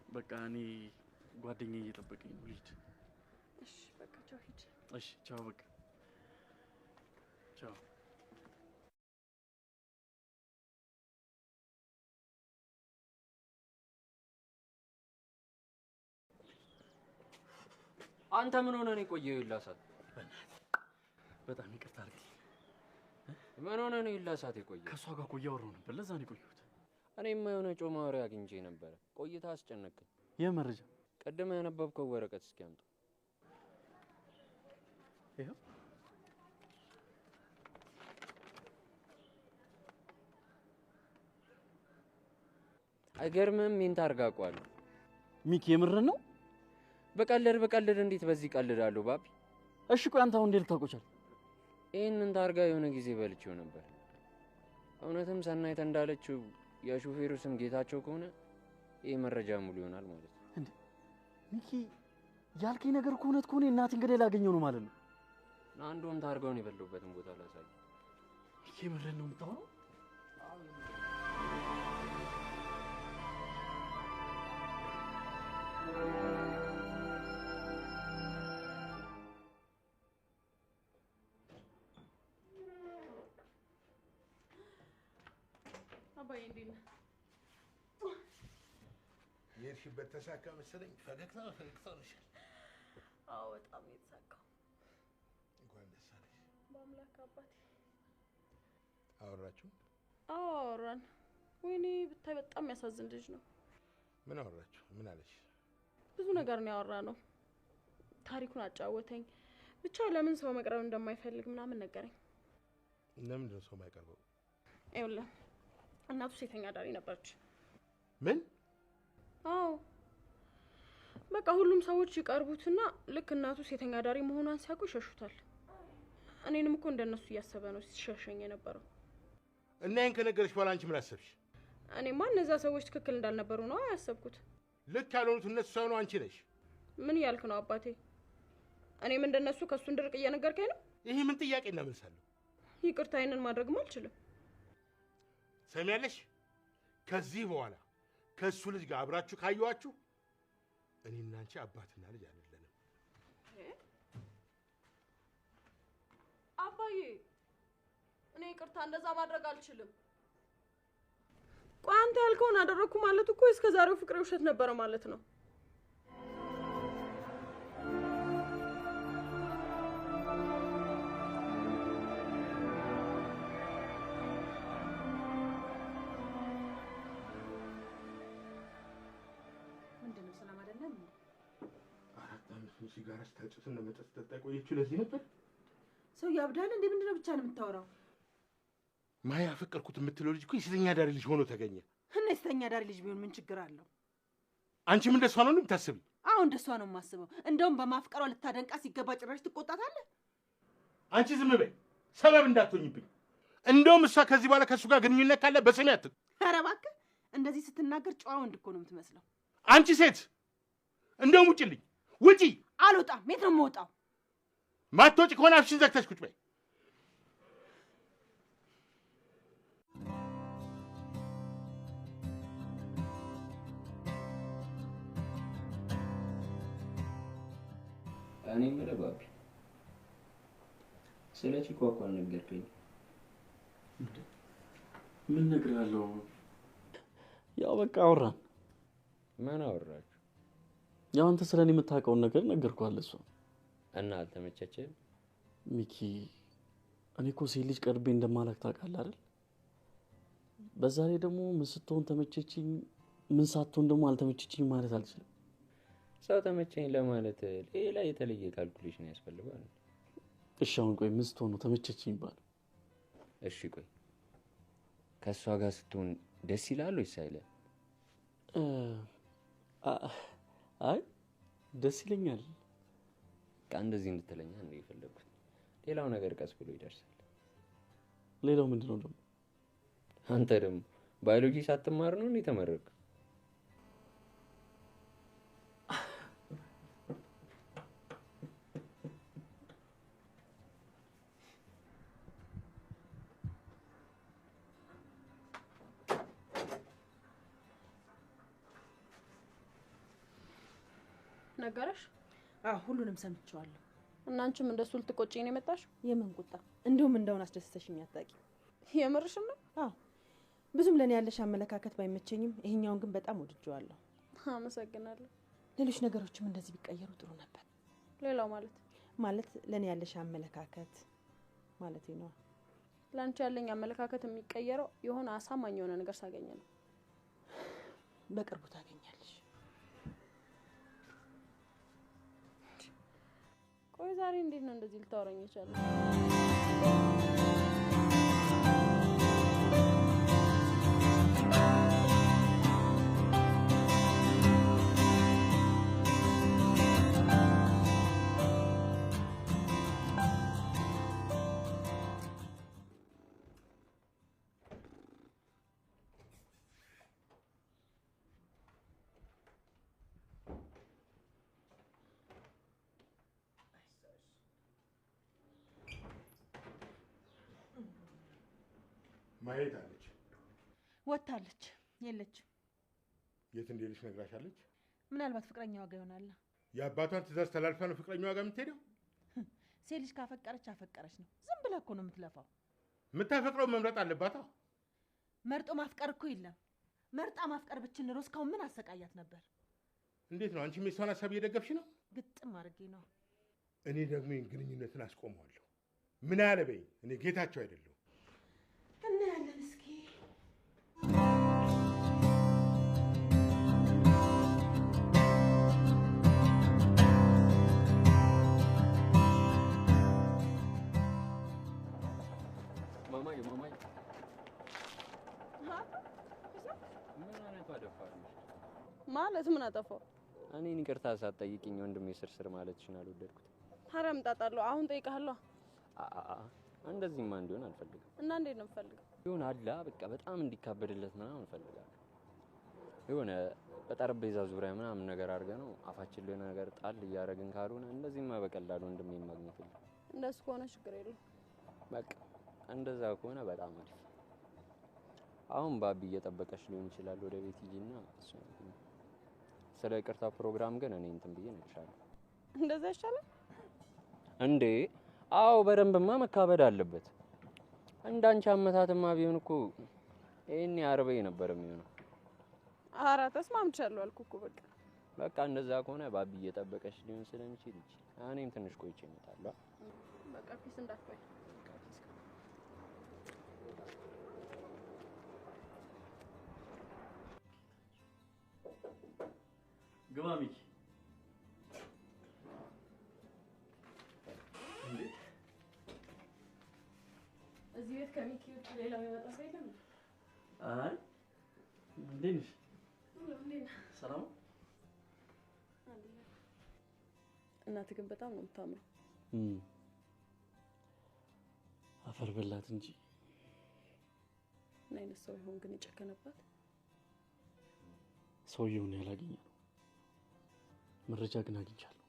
[SPEAKER 1] በቃ እኔ ጓደኛዬ እየጠበቀኝ ነው፣ ልሂድ።
[SPEAKER 2] እሺ በቃ ቻው፣ ሂድ።
[SPEAKER 1] እሺ ቻው፣ በቃ ቻው።
[SPEAKER 3] አንተ ምን ሆነ ነው የቆየው? ይላሳት
[SPEAKER 1] በጣም ይቅርታ አድርጊ።
[SPEAKER 3] ምን ሆነ ነው ይላሳት የቆየው?
[SPEAKER 1] ከሷ ጋር ቆያወራው ነበር፣ ለዛ ነው የቆየሁት።
[SPEAKER 3] እኔማ የሆነ ጮማ ወሬ አግኝቼ ነበር። ቆይታ አስጨነቀኝ።
[SPEAKER 1] የመረጃ
[SPEAKER 3] ቀደም ያነበብከው ወረቀት እስኪ አምጣ።
[SPEAKER 1] ይሄው
[SPEAKER 3] አይገርምም? ምን ታርጋቋል?
[SPEAKER 1] ሚኪ የምርን ነው?
[SPEAKER 3] በቀልድ እንዴት በዚህ ቀልዳለሁ ባቢ?
[SPEAKER 1] እሺ ቆይ አንተ አሁን እንዴት ልታውቀው?
[SPEAKER 3] ይሄንን ታርጋ የሆነ ጊዜ በልቼው ነበር። እውነትም ሰናይት እንዳለችው የሹፌሩ ስም ጌታቸው ከሆነ ይሄ መረጃ ሙሉ ይሆናል ማለት ነው።
[SPEAKER 1] እንዴ ሚኪ ያልከኝ ነገር እኮ እውነት ከሆነ እናቴን ገደል ያገኘው ነው ማለት ነው።
[SPEAKER 3] አንዱን ታርገውን የበሉበትን ቦታ ላሳይ።
[SPEAKER 1] የምሬን ነው የምታወራው?
[SPEAKER 2] አባዬ እንዴት ነህ?
[SPEAKER 5] የሄድሽበት ተሳካ መሰለኝ። ፈገግታ ነሽ።
[SPEAKER 2] አዎ በጣም የተሳካው።
[SPEAKER 5] እንኳን ደስ አለሽ።
[SPEAKER 2] በአምላክ አባቴ።
[SPEAKER 5] አወራችሁ?
[SPEAKER 2] አዎ አወራን። ወይኔ ብታይ በጣም ያሳዝን ልጅ ነው።
[SPEAKER 5] ምን አወራችሁ? ምን አለሽ?
[SPEAKER 2] ብዙ ነገር ነው ያወራነው። ታሪኩን አጫወተኝ። ብቻ ለምን ሰው መቅረብ እንደማይፈልግ ምናምን ነገረኝ።
[SPEAKER 5] ለምንድን ነው ሰው የማይቀርበው?
[SPEAKER 2] ይኸውልህ እናቱ ሴተኛ አዳሪ ነበረች።
[SPEAKER 5] ምን?
[SPEAKER 2] አዎ በቃ ሁሉም ሰዎች ይቀርቡትና ልክ እናቱ ሴተኛ አዳሪ መሆኗን ሲያውቁ ይሸሹታል። እኔንም እኮ እንደነሱ እያሰበ ነው ሲሸሸኝ የነበረው።
[SPEAKER 5] እና ይሄን ከነገረሽ በኋላ አንቺ ምን አሰብሽ?
[SPEAKER 2] እኔማ እነዛ ሰዎች ትክክል እንዳልነበሩ ነው ያሰብኩት።
[SPEAKER 5] ልክ ያልሆኑት እነሱ ሳይሆኑ አንቺ ነሽ።
[SPEAKER 2] ምን እያልክ ነው አባቴ? እኔም እንደነሱ ከሱ እንድርቅ እየነገርከኝ ነው?
[SPEAKER 5] ይሄ ምን ጥያቄ እናመልሳለሁ?
[SPEAKER 2] ይቅርታ ይሄንን ማድረግም አልችልም።
[SPEAKER 5] ሰሚያለሽ? ከዚህ በኋላ ከሱ ልጅ ጋር አብራችሁ ካየዋችሁ እኔና አንቺ አባትና ልጅ አይደለንም።
[SPEAKER 2] አባዬ እኔ ይቅርታ እንደዛ ማድረግ አልችልም። ቆይ አንተ ያልከውን አደረኩ ማለት እኮ እስከ ዛሬው ፍቅሬ ውሸት ነበረ ማለት ነው።
[SPEAKER 4] ምንድነው ሰላም አይደለም?
[SPEAKER 5] 4 ዓመት ሲጋራ ስታጭስና መጠጥ ጠጣ ቆየችው። ለዚህ ነበር
[SPEAKER 4] ሰው ያብዳል እንዴ? ምንድነው ብቻ ነው የምታወራው?
[SPEAKER 5] ማያ አፈቀርኩት የምትለው ልጅ እኮ የሴተኛ አዳሪ ልጅ ሆኖ ተገኘ።
[SPEAKER 4] እና የሴተኛ አዳሪ ልጅ ቢሆን ምን ችግር አለው?
[SPEAKER 5] አንቺም እንደሷ ነው የምታስቢ?
[SPEAKER 4] አዎ እንደሷ ነው የማስበው። እንደውም በማፍቀሯ ልታደንቃ ሲገባ ጭራሽ ትቆጣታለህ።
[SPEAKER 5] አንቺ ዝም በይ፣ ሰበብ እንዳትሆኝብኝ። እንደውም እሷ ከዚህ በኋላ ከሱ ጋር ግንኙነት ካለ በስሜ አትጥ።
[SPEAKER 4] ኧረ እባክህ እንደዚህ ስትናገር ጨዋ ወንድ እኮ ነው የምትመስለው።
[SPEAKER 5] አንቺ ሴት እንደውም ውጪልኝ! ውጪ!
[SPEAKER 4] አልወጣም። የት ነው የምወጣው?
[SPEAKER 5] ማትወጪ ከሆነ አፍሽን ዘግተሽ ቁጭ በይ።
[SPEAKER 3] እኔ የምልህ ባቢ፣ ስለ ቺኳ እኮ አልነገርከኝም።
[SPEAKER 1] ምን እነግርሃለሁ? ያው በቃ አወራን።
[SPEAKER 3] ምን አወራችሁ?
[SPEAKER 1] ያው አንተ ስለኔ የምታውቀውን ነገር ነገርኩህ እሷ።
[SPEAKER 3] እና አልተመቸችህም?
[SPEAKER 1] ሚኪ እኔ እኮ ሴት ልጅ ቀርቤ እንደማላክ ታውቃለህ አይደል? በዛ ላይ ደግሞ ምን ስትሆን ተመቸችኝ፣ ምን ሳትሆን ደግሞ አልተመቸችኝ ማለት አልችልም።
[SPEAKER 3] ሰው ተመቸኝ ለማለት ሌላ የተለየ ካልኩሌሽን ያስፈልጋል።
[SPEAKER 1] እሺ አሁን ቆይ ምን ስትሆን ነው ተመቸችኝ ይባል?
[SPEAKER 3] እሺ ቆይ ከእሷ ጋር ስትሆን ደስ ይላል ወይስ አይልም?
[SPEAKER 1] አይ ደስ ይለኛል።
[SPEAKER 3] እንደዚህ እንድትለኛ እንደ የፈለኩት። ሌላው ነገር ቀስ ብሎ ይደርሳል።
[SPEAKER 1] ሌላው ምንድነው ደግሞ?
[SPEAKER 3] አንተ ደግሞ ባዮሎጂ ሳትማር ነው እንዴ ተመረቅ?
[SPEAKER 2] ነገረሽ?
[SPEAKER 4] አዎ ሁሉንም ሰምቼዋለሁ።
[SPEAKER 2] እና አንቺም እንደሱ ልትቆጪኝ ነው የመጣሽው?
[SPEAKER 4] የምን ቁጣ? እንደውም እንደውን አስደስተሽኝ አታውቂም።
[SPEAKER 2] የምርሽን ነው?
[SPEAKER 4] አዎ ብዙም ለኔ ያለሽ አመለካከት ባይመቸኝም ይሄኛውን ግን በጣም ወድጄዋለሁ።
[SPEAKER 2] አመሰግናለሁ።
[SPEAKER 4] ሌሎች ነገሮችም እንደዚህ ቢቀየሩ ጥሩ ነበር።
[SPEAKER 2] ሌላው ማለት
[SPEAKER 4] ለኔ ያለሽ አመለካከት ማለት ነው።
[SPEAKER 2] ላንቺ ያለኝ አመለካከት የሚቀየረው የሆነ አሳማኝ የሆነ ነገር ሳገኘ ነው።
[SPEAKER 4] በቅርቡ ታገኛለሽ።
[SPEAKER 2] ቆይ ዛሬ እንዴት ነው እንደዚህ ልታወራኝ ይችላል?
[SPEAKER 5] ማየት አለች
[SPEAKER 4] ወታለች የለችም።
[SPEAKER 5] የት እንደሄደች ነግራሻለች?
[SPEAKER 4] ምናልባት ፍቅረኛዋ ጋር ይሆናል።
[SPEAKER 5] የአባቷን ትእዛዝ ተላልፋ ነው ፍቅረኛዋ ጋር የምትሄደው?
[SPEAKER 4] ሴት ልጅ ካፈቀረች አፈቀረች ነው። ዝም ብለህ እኮ ነው የምትለፋው።
[SPEAKER 5] የምታፈቅረው መምረጥ አለባታ።
[SPEAKER 4] መርጦ ማፍቀር እኮ የለም። መርጣ ማፍቀር ብችል ኖሮ እስካሁን ምን አሰቃያት ነበር?
[SPEAKER 5] እንዴት ነው አንቺ የሷን ሀሳብ እየደገፍሽ ነው?
[SPEAKER 4] ግጥም አድርጌ ነው።
[SPEAKER 5] እኔ ደግሞ ይህን ግንኙነትን አስቆመዋለሁ። ምን አለ በይ። እኔ ጌታቸው አይደለሁ።
[SPEAKER 4] እናያለን እስኪ።
[SPEAKER 3] ማማዬ ምን አይነት አደፋር ነው
[SPEAKER 2] ማለት? ምን አጠፋው?
[SPEAKER 3] እኔን ይቅርታ ሳትጠይቂኝ ወንድሜ ስርስር ማለትሽን አልወደድኩት።
[SPEAKER 2] ሐራም ጣጣለሁ። አሁን ጠይቃለሁ።
[SPEAKER 3] እንደዚህማ እንዲሆን አልፈልግም።
[SPEAKER 2] እና እንዴት ነው የምፈልገው?
[SPEAKER 3] ይሁን አላ በቃ በጣም እንዲካበድለት ምናምን እፈልጋለሁ። የሆነ በጠረጴዛ ዙሪያ ምናምን ነገር አድርገን ነው አፋችን ላይ ነገር ጣል እያደረግን ካልሆነ እንደዚህማ በቀላሉ ወንድሜ ማግኘት የለም።
[SPEAKER 2] እንደሱ ከሆነ ችግር የለውም።
[SPEAKER 3] በቃ እንደዛ ከሆነ በጣም አሪፍ። አሁን ባቢ እየጠበቀሽ ሊሆን ይችላል። ወደ ቤት ሂጂና ስለ ይቅርታ ፕሮግራም ግን እኔ እንትን ብዬ እነግርሻለሁ።
[SPEAKER 2] እንደዛ ይሻላል
[SPEAKER 3] እንዴ? አዎ በደንብማ መካበድ አለበት። እንዳንቺ አመታትማ ቢሆን እኮ ይሄን ያርበይ ነበር የሚሆነው።
[SPEAKER 2] ኧረ ተስማምቻለሁ አልኩ እኮ።
[SPEAKER 3] በቃ እንደዛ ከሆነ ባቢ እየጠበቀሽ ሊሆን ስለሚችል እኔም ትንሽ ቆይቼ እመጣለሁ።
[SPEAKER 2] በቃ ፒስ እንዳትቆይ።
[SPEAKER 1] ግባ ሚኪ። እንዴ
[SPEAKER 2] እዚህ ቤት ከሚኪ ውጭ ሌላው የመጣ ሰው የለም?
[SPEAKER 1] አይ እንዴት ነሽ? ሰላም።
[SPEAKER 2] እናትህ ግን በጣም ነው የምታምረው።
[SPEAKER 1] አፈር በላት እንጂ
[SPEAKER 2] ምን አይነት ሰው ይሆን ግን የጨከነባት?
[SPEAKER 1] ሰውየውን ያላገኘ ነው። መረጃ ግን አግኝቻለሁ።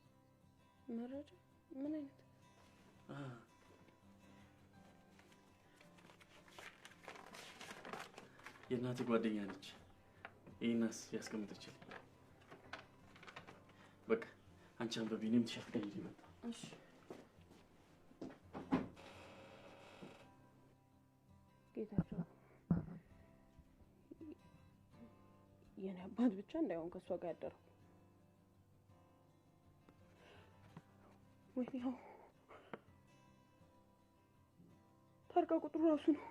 [SPEAKER 2] መረጃ? ምን አይነት?
[SPEAKER 1] የእናቴ ጓደኛ ነች። ይሄናስ ያስቀምጠችልኝ። በቃ አንቺ አንበቢ፣ እኔም ትሸፍደኝ ይመጣ።
[SPEAKER 2] እሺ ጌታቸው፣ የኔ አባት ብቻ እንዳይሆን ከሷ ጋር ያደረው። ወይ ያው ታርጋ ቁጥሩ ራሱ ነው።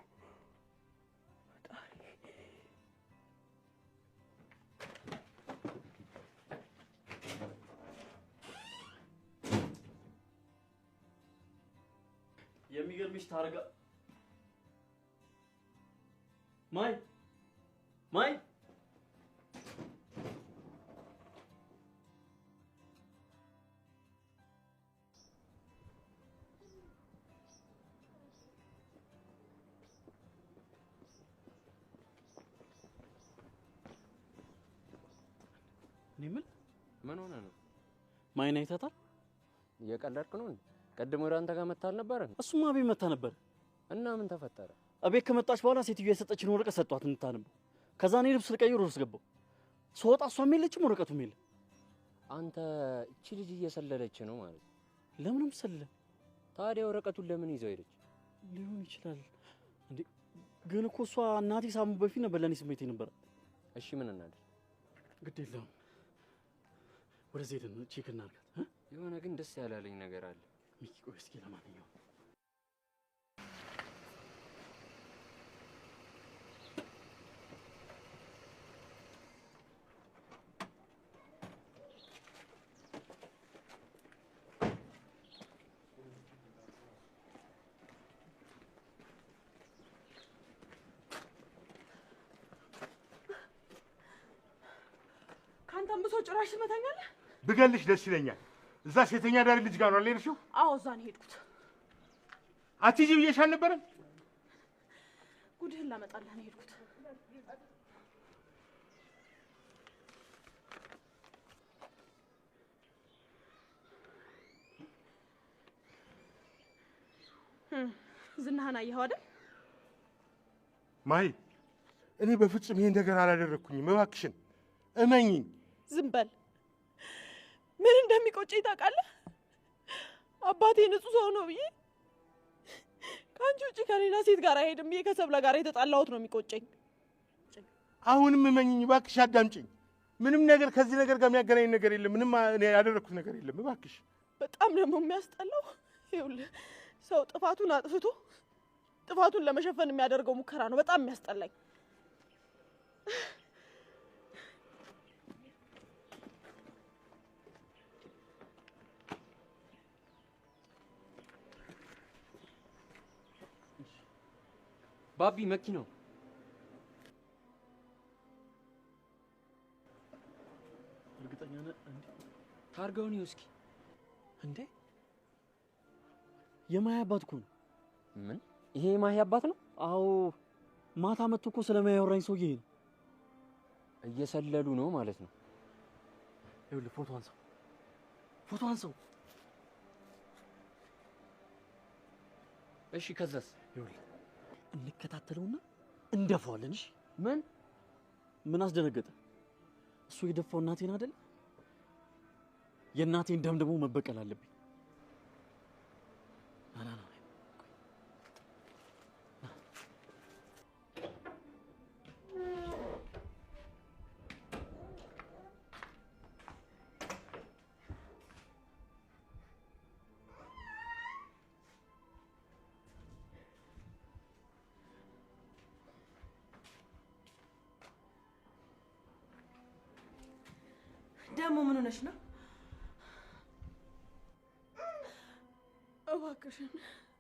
[SPEAKER 1] የሚገርምሽ ታርጋ ማይ
[SPEAKER 3] ምን ሆነ ነው?
[SPEAKER 1] ማይን አይተታል?
[SPEAKER 3] እየቀለድክ ነው እንዴ? ቀድሞ ወደ አንተ ጋር መታ አልነበረ?
[SPEAKER 1] እሱማ ቤት መታ ነበር።
[SPEAKER 3] እና ምን ተፈጠረ?
[SPEAKER 1] እቤት ከመጣች በኋላ ሴትዮዋ የሰጠችን ወረቀት ሰጧት እንድታነበው። ከዛ እኔ ልብስ ልቀይር ውስጥ ገባሁ። ስወጣ እሷም የለችም ወረቀቱም የለም።
[SPEAKER 3] አንተ እቺ ልጅ እየሰለለች ነው ማለት ነው?
[SPEAKER 1] ለምንም ሰለ።
[SPEAKER 3] ታዲያ ወረቀቱን ለምን ይዘው ሄደች?
[SPEAKER 1] ሊሆን ይችላል እንዴ? ግን እኮ እሷ እናቴ ሳሙ በፊት ነበር ለኔ ስሜቴ ነበር።
[SPEAKER 3] እሺ ምን እናድርግ?
[SPEAKER 1] ግድ የለውም ወደዚህ ሄደን ቼክ እናድርጋት።
[SPEAKER 3] የሆነ ግን ደስ ያላለኝ ነገር አለ።
[SPEAKER 1] ሚኪ ቆይ እስኪ ለማንኛውም
[SPEAKER 2] ካንተም ብሶ ጭራሽ ትመታኛለህ?
[SPEAKER 5] ብገልሽ ደስ ይለኛል። እዛ ሴተኛ ዳሪ ልጅ ጋር ነው አልሄድሽው?
[SPEAKER 2] አዎ እዛ ነው የሄድኩት።
[SPEAKER 5] አትሂጂ ብዬሽ አልነበረም?
[SPEAKER 2] ጉድህን ላመጣልህ ነው የሄድኩት። ዝናህን አየኸው አይደል?
[SPEAKER 5] ማይ እኔ በፍጹም ይሄን ነገር አላደረኩኝም። እባክሽን እመኚኝ።
[SPEAKER 4] ዝም በል። ምን እንደሚቆጨኝ ታውቃለህ? አባቴ ንጹህ ሰው ነው ብዬ ከአንቺ ውጭ ከሌላ ሴት ጋር አይሄድም ብዬ ከሰብለ ጋር የተጣላሁት ነው የሚቆጨኝ።
[SPEAKER 5] አሁንም እመኚኝ እባክሽ፣ አዳምጪኝ። ምንም ነገር ከዚህ ነገር ጋር የሚያገናኝ ነገር የለም። ምንም እኔ ያደረኩት ነገር የለም። እባክሽ።
[SPEAKER 4] በጣም ደግሞ የሚያስጠላው ይኸውልህ፣ ሰው ጥፋቱን አጥፍቶ ጥፋቱን ለመሸፈን የሚያደርገው ሙከራ ነው በጣም የሚያስጠላኝ።
[SPEAKER 3] ባቢ መኪናው
[SPEAKER 1] እርግጠኛ ነህ እንዴ?
[SPEAKER 3] ታርጋውን እስኪ
[SPEAKER 1] እንዴ የማያ አባት እኮ ነው።
[SPEAKER 3] ምን? ይሄ የማያ አባት ነው?
[SPEAKER 1] አዎ ማታ መጥቶ እኮ ስለማያ ያወራኝ ሰውዬ ነው።
[SPEAKER 3] እየሰለሉ ነው ማለት ነው።
[SPEAKER 1] ይኸውልህ ፎቶ አንሳው።
[SPEAKER 3] እሺ ከዛስ?
[SPEAKER 1] ይኸውልህ እንከታተለውና እንደፋዋለን። እሺ ምን አስደነገጠ? እሱ የደፋው እናቴን አይደል? የእናቴን ደም ደግሞ መበቀል አለብኝ። ና
[SPEAKER 4] ደግሞ ምን ሆነሽ ነው?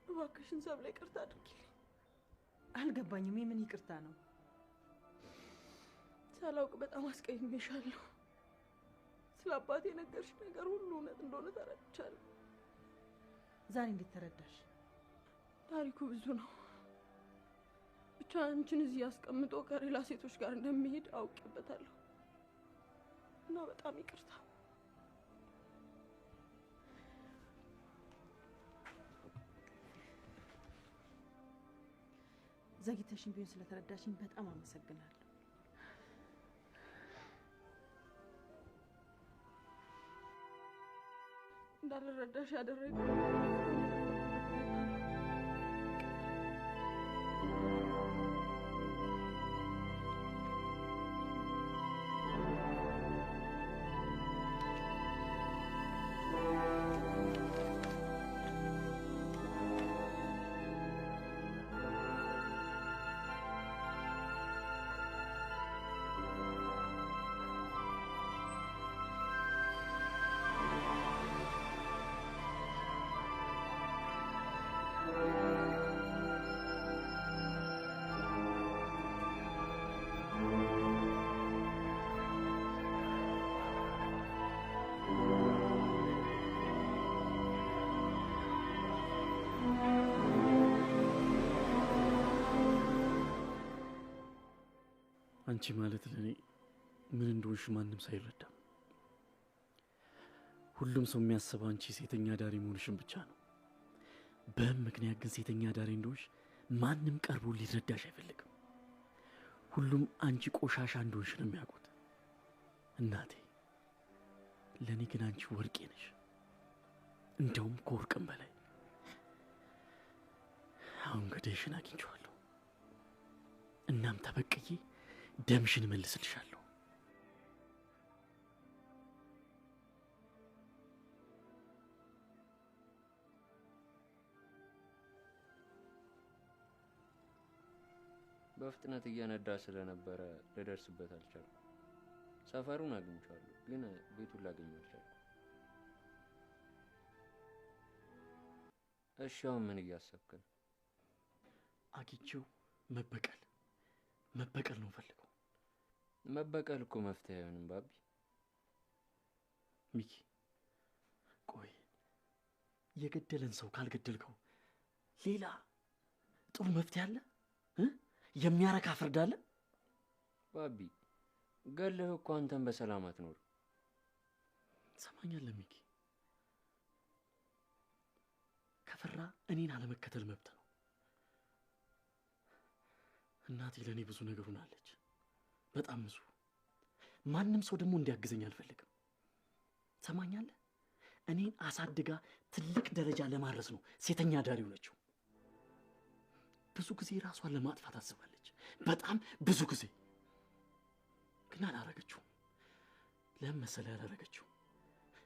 [SPEAKER 4] እባክሽን ሰብለ ይቅርታ አድርጊልኝ። አልገባኝም። የምን ይቅርታ ነው? ሳላውቅ በጣም አስቀይሜሻለሁ። ስለ አባቴ የነገርሽ ነገር ሁሉ እውነት እንደሆነ ተረድቻለሁ። ዛሬ እንዴት ተረዳሽ? ታሪኩ ብዙ ነው። ብቻ አንቺን እዚህ አስቀምጦ ከሌላ ሴቶች ጋር እንደሚሄድ አውቄበታለሁ እና በጣም ይቅርታ። ዘግይተሽኝ ቢሆን ስለተረዳሽኝ በጣም አመሰግናለሁ። እንዳልረዳሽ ያደረገኝ
[SPEAKER 1] አንቺ ማለት ለኔ ምን እንደሆንሽ ማንም ሳይረዳ ሁሉም ሰው የሚያስበው አንቺ ሴተኛ ዳሪ መሆንሽን ብቻ ነው። በምክንያት ግን ሴተኛ ዳሪ እንደሆንሽ ማንም ቀርቦ ሊረዳሽ አይፈልግም። ሁሉም አንቺ ቆሻሻ እንደሆንሽ ነው የሚያውቁት። እናቴ ለኔ ግን አንቺ ወርቄ ነሽ፣ እንደውም ከወርቅም በላይ። አሁን ገዳይሽን አግኝቼዋለሁ። እናም ተበቅዬ ደምሽን መልስልሻለሁ።
[SPEAKER 3] በፍጥነት እየነዳ ስለነበረ ልደርስበት አልቻልኩም። ሰፈሩን አግኝቻለሁ፣ ግን ቤቱን ላገኘው አልቻልኩም። እሺ አሁን ምን እያሰብክ ነው?
[SPEAKER 1] አግኝቼው መበቀል ነው ፈልገው።
[SPEAKER 3] መበቀል እኮ መፍትሄ አይሆንም ባቢ።
[SPEAKER 1] ሚኪ ቆይ፣ የገደለን ሰው ካልገደልከው ሌላ ጥሩ መፍትሄ አለ? የሚያረካ ፍርድ አለ?
[SPEAKER 3] ባቢ ገለህ እኮ አንተን በሰላም አትኖር።
[SPEAKER 1] ሰማኛለህ ሚኪ፣ ከፈራ እኔን አለመከተል መብት ነው። እናቴ ለእኔ ብዙ ነገር ሆናለች፣ በጣም ብዙ። ማንም ሰው ደግሞ እንዲያግዘኝ አልፈልግም። ሰማኛለህ? እኔን አሳድጋ ትልቅ ደረጃ ለማድረስ ነው ሴተኛ አዳሪ ሆነችው። ብዙ ጊዜ ራሷን ለማጥፋት አስባለች፣ በጣም ብዙ ጊዜ። ግን አላረገችውም። ለምን መሰለህ ያላረገችው?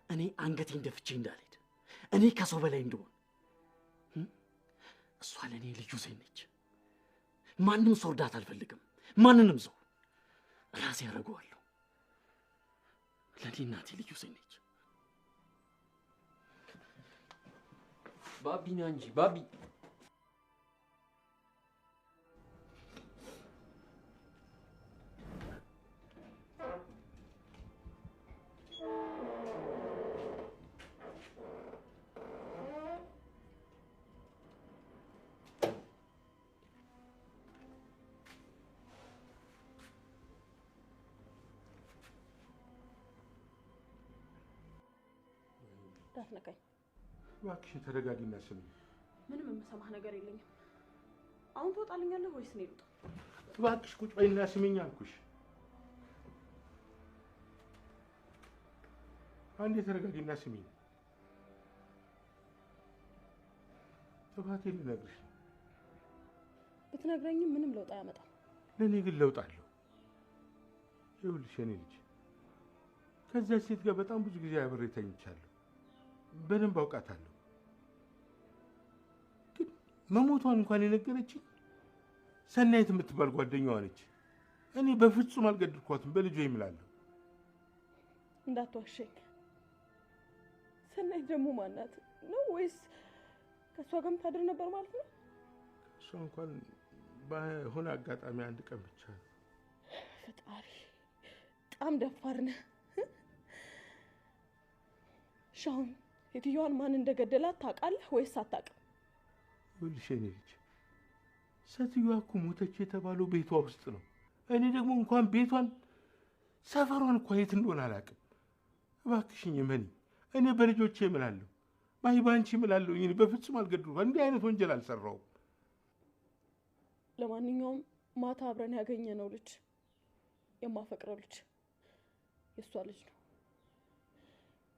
[SPEAKER 1] እኔ አንገቴን ደፍቼ እንዳልሄድ፣ እኔ ከሰው በላይ እንደሆን። እሷ ለእኔ ልዩ ሴት ነች። ማንም ሰው እርዳታ አልፈልግም፣ ማንንም ሰው ራሴ ያደርገዋለሁ። ለእኔ እናቴ ልዩ ሴት ነች።
[SPEAKER 3] ባቢ ና እንጂ ባቢ።
[SPEAKER 2] እንዳትነካኝ
[SPEAKER 5] እባክሽ ተረጋጊና ስሚ።
[SPEAKER 2] ምንም የምሰማህ ነገር የለኝም። አሁን ትወጣልኛለህ ወይስ እኔ ልውጣ?
[SPEAKER 5] እባክሽ ቁጭ በይና ስሚኝ አልኩሽ። አንዴ ተረጋጊና ስሚኝ። ጥፋቴን ልነግርሽ ነው።
[SPEAKER 2] ብትነግረኝም ምንም ለውጥ አያመጣም።
[SPEAKER 5] ለእኔ ግን ለውጥ አለው። ይኸውልሽ የኔ ልጅ፣ ከዚያ ሴት ጋር በጣም ብዙ ጊዜ አብሬ ተኝቻለሁ። በደንብ አውቃታለሁ። ግን መሞቷን እንኳን የነገረችኝ ሰናይት የምትባል ጓደኛዋ ነች። እኔ በፍጹም አልገድልኳትም፣ በልጇ ይምላለሁ።
[SPEAKER 2] እንዳትዋሸኝ። ሰናይት ደግሞ ማናት ነው? ወይስ ከእሷ ጋር የምታድር ነበር ማለት ነው?
[SPEAKER 5] እሷ እንኳን በሆነ አጋጣሚ አንድ ቀን ብቻ።
[SPEAKER 2] ፈጣሪ፣ በጣም ደፋር ነህ። ሻውን ሴትዮዋን ማን እንደገደላት ታውቃለህ ወይስ አታውቅም?
[SPEAKER 5] ይኸውልሽ የኔ ልጅ፣ ሴትዮዋ እኮ ሞተች የተባለው ቤቷ ውስጥ ነው። እኔ ደግሞ እንኳን ቤቷን ሰፈሯን እኮ የት እንደሆነ አላውቅም። እባክሽኝ እመኒ፣ እኔ በልጆቼ እምላለሁ፣ ባንቺ እምላለሁ። እኔ በፍጹም አልገድልኳትም። እንዲህ አይነት ወንጀል አልሰራሁም።
[SPEAKER 2] ለማንኛውም ማታ አብረን ያገኘነው ልጅ የማፈቅረው ልጅ የእሷ ልጅ ነው።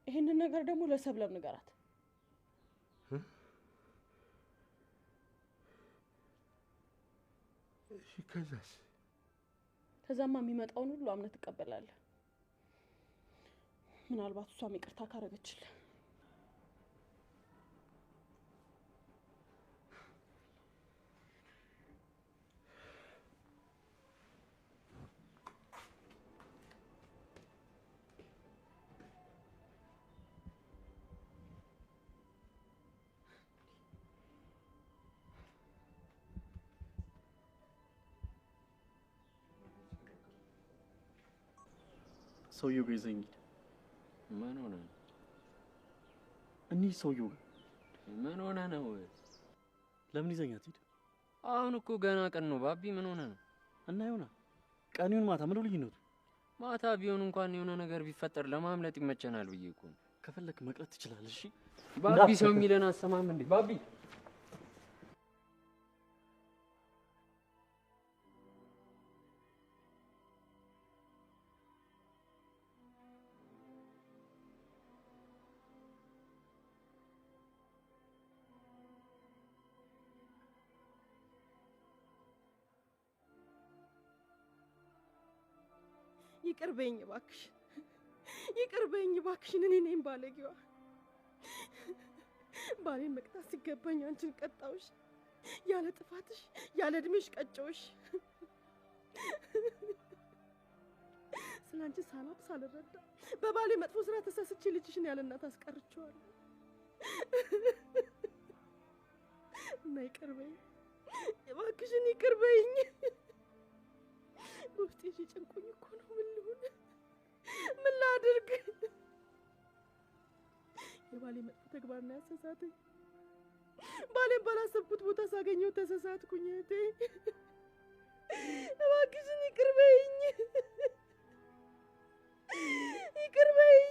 [SPEAKER 2] ይህንን ነገር ደግሞ ለሰብለም ንገራት።
[SPEAKER 5] እሺ፣ ከዛስ?
[SPEAKER 2] ከዛማ የሚመጣውን ሁሉ አምነህ ትቀበላለህ። ምናልባት እሷም ይቅርታ ካረገችልህ።
[SPEAKER 1] ሰውየው ጋር ይዘኝ ሂድ።
[SPEAKER 3] ምን ሆነ?
[SPEAKER 1] እኒህ ሰውየው ጋር
[SPEAKER 3] ምን ሆነ ነው?
[SPEAKER 1] ለምን ይዘኝ አትሄድ?
[SPEAKER 3] አሁን እኮ ገና ቀን ነው ባቢ። ምን ሆነ ነው?
[SPEAKER 1] እና ይሆና ቀን ይሁን ማታ ምንድነው ልዩነቱ?
[SPEAKER 3] ማታ ቢሆን እንኳን የሆነ ነገር ቢፈጠር ለማምለጥ ይመቸናል ብዬ እኮ ነው።
[SPEAKER 1] ከፈለክ መቅረት ትችላለህ። እሺ
[SPEAKER 3] ባቢ፣ ሰው የሚለን አሰማም እንዴ ባቢ?
[SPEAKER 2] ይቅርበኝ እባክሽ፣ ይቅርበኝ እባክሽን። እኔ ነኝ ባለጌዋ። ባሌን መቅጣት ሲገባኝ አንቺን ቀጣውሽ። ያለ ጥፋትሽ ያለ እድሜሽ ቀጨውሽ። ስላንቺ ሳላውቅ ሳልረዳ በባሌ መጥፎ ስራ ተሳስቼ ልጅሽን ያለ እናት አስቀርቼዋለሁ። እና ይቅርበኝ እባክሽን፣ ይቅርበኝ። ውስጤ ሲጨንቆኝ እኮ ነው። ምን ልሁን? ምን ላድርግ? የባሌ መጥፎ ተግባር ነው ያሳሳተኝ። ባሌን ባላሰብኩት ቦታ ሳገኘው ተሳሳትኩኝ። እህቴ እባክሽን ይቅርበኝ፣ ይቅርበኝ።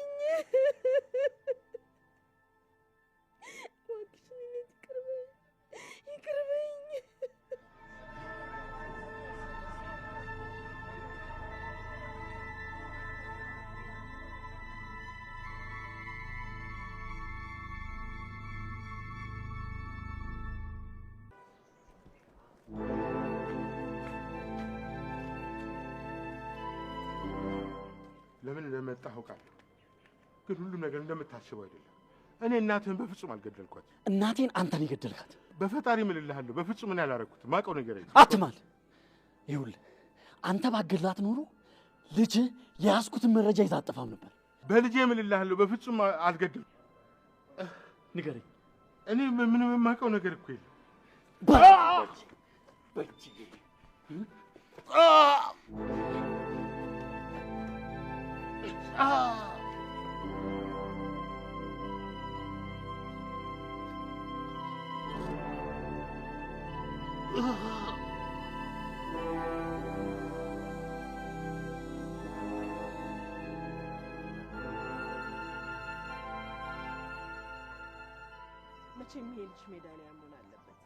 [SPEAKER 2] እባክሽን ይቅርበኝ፣ ይቅርበኝ።
[SPEAKER 5] ለምን እንደመጣህ አውቃለሁ፣ ግን ሁሉም ነገር እንደምታስበው አይደለም። እኔ እናትህን በፍጹም አልገደልኳት።
[SPEAKER 1] እናቴን አንተን የገደልካት?
[SPEAKER 5] በፈጣሪ እምልልሃለሁ፣ በፍጹም እኔ አላረኩትም። ማውቀው ነገር የለም።
[SPEAKER 1] አትማል። ይኸውልህ አንተ ባገድላት ኖሮ ልጅ የያዝኩትን መረጃ ይዛ አጠፋም ነበር።
[SPEAKER 5] በልጄ እምልልሃለሁ፣ በፍጹም አልገደልኩም።
[SPEAKER 1] ንገረኝ።
[SPEAKER 5] እኔ ምንም የማውቀው ነገር እኮ የለም።
[SPEAKER 4] መቼም ይሄ ልጅ ሜዳሊያ መሆን አለበት።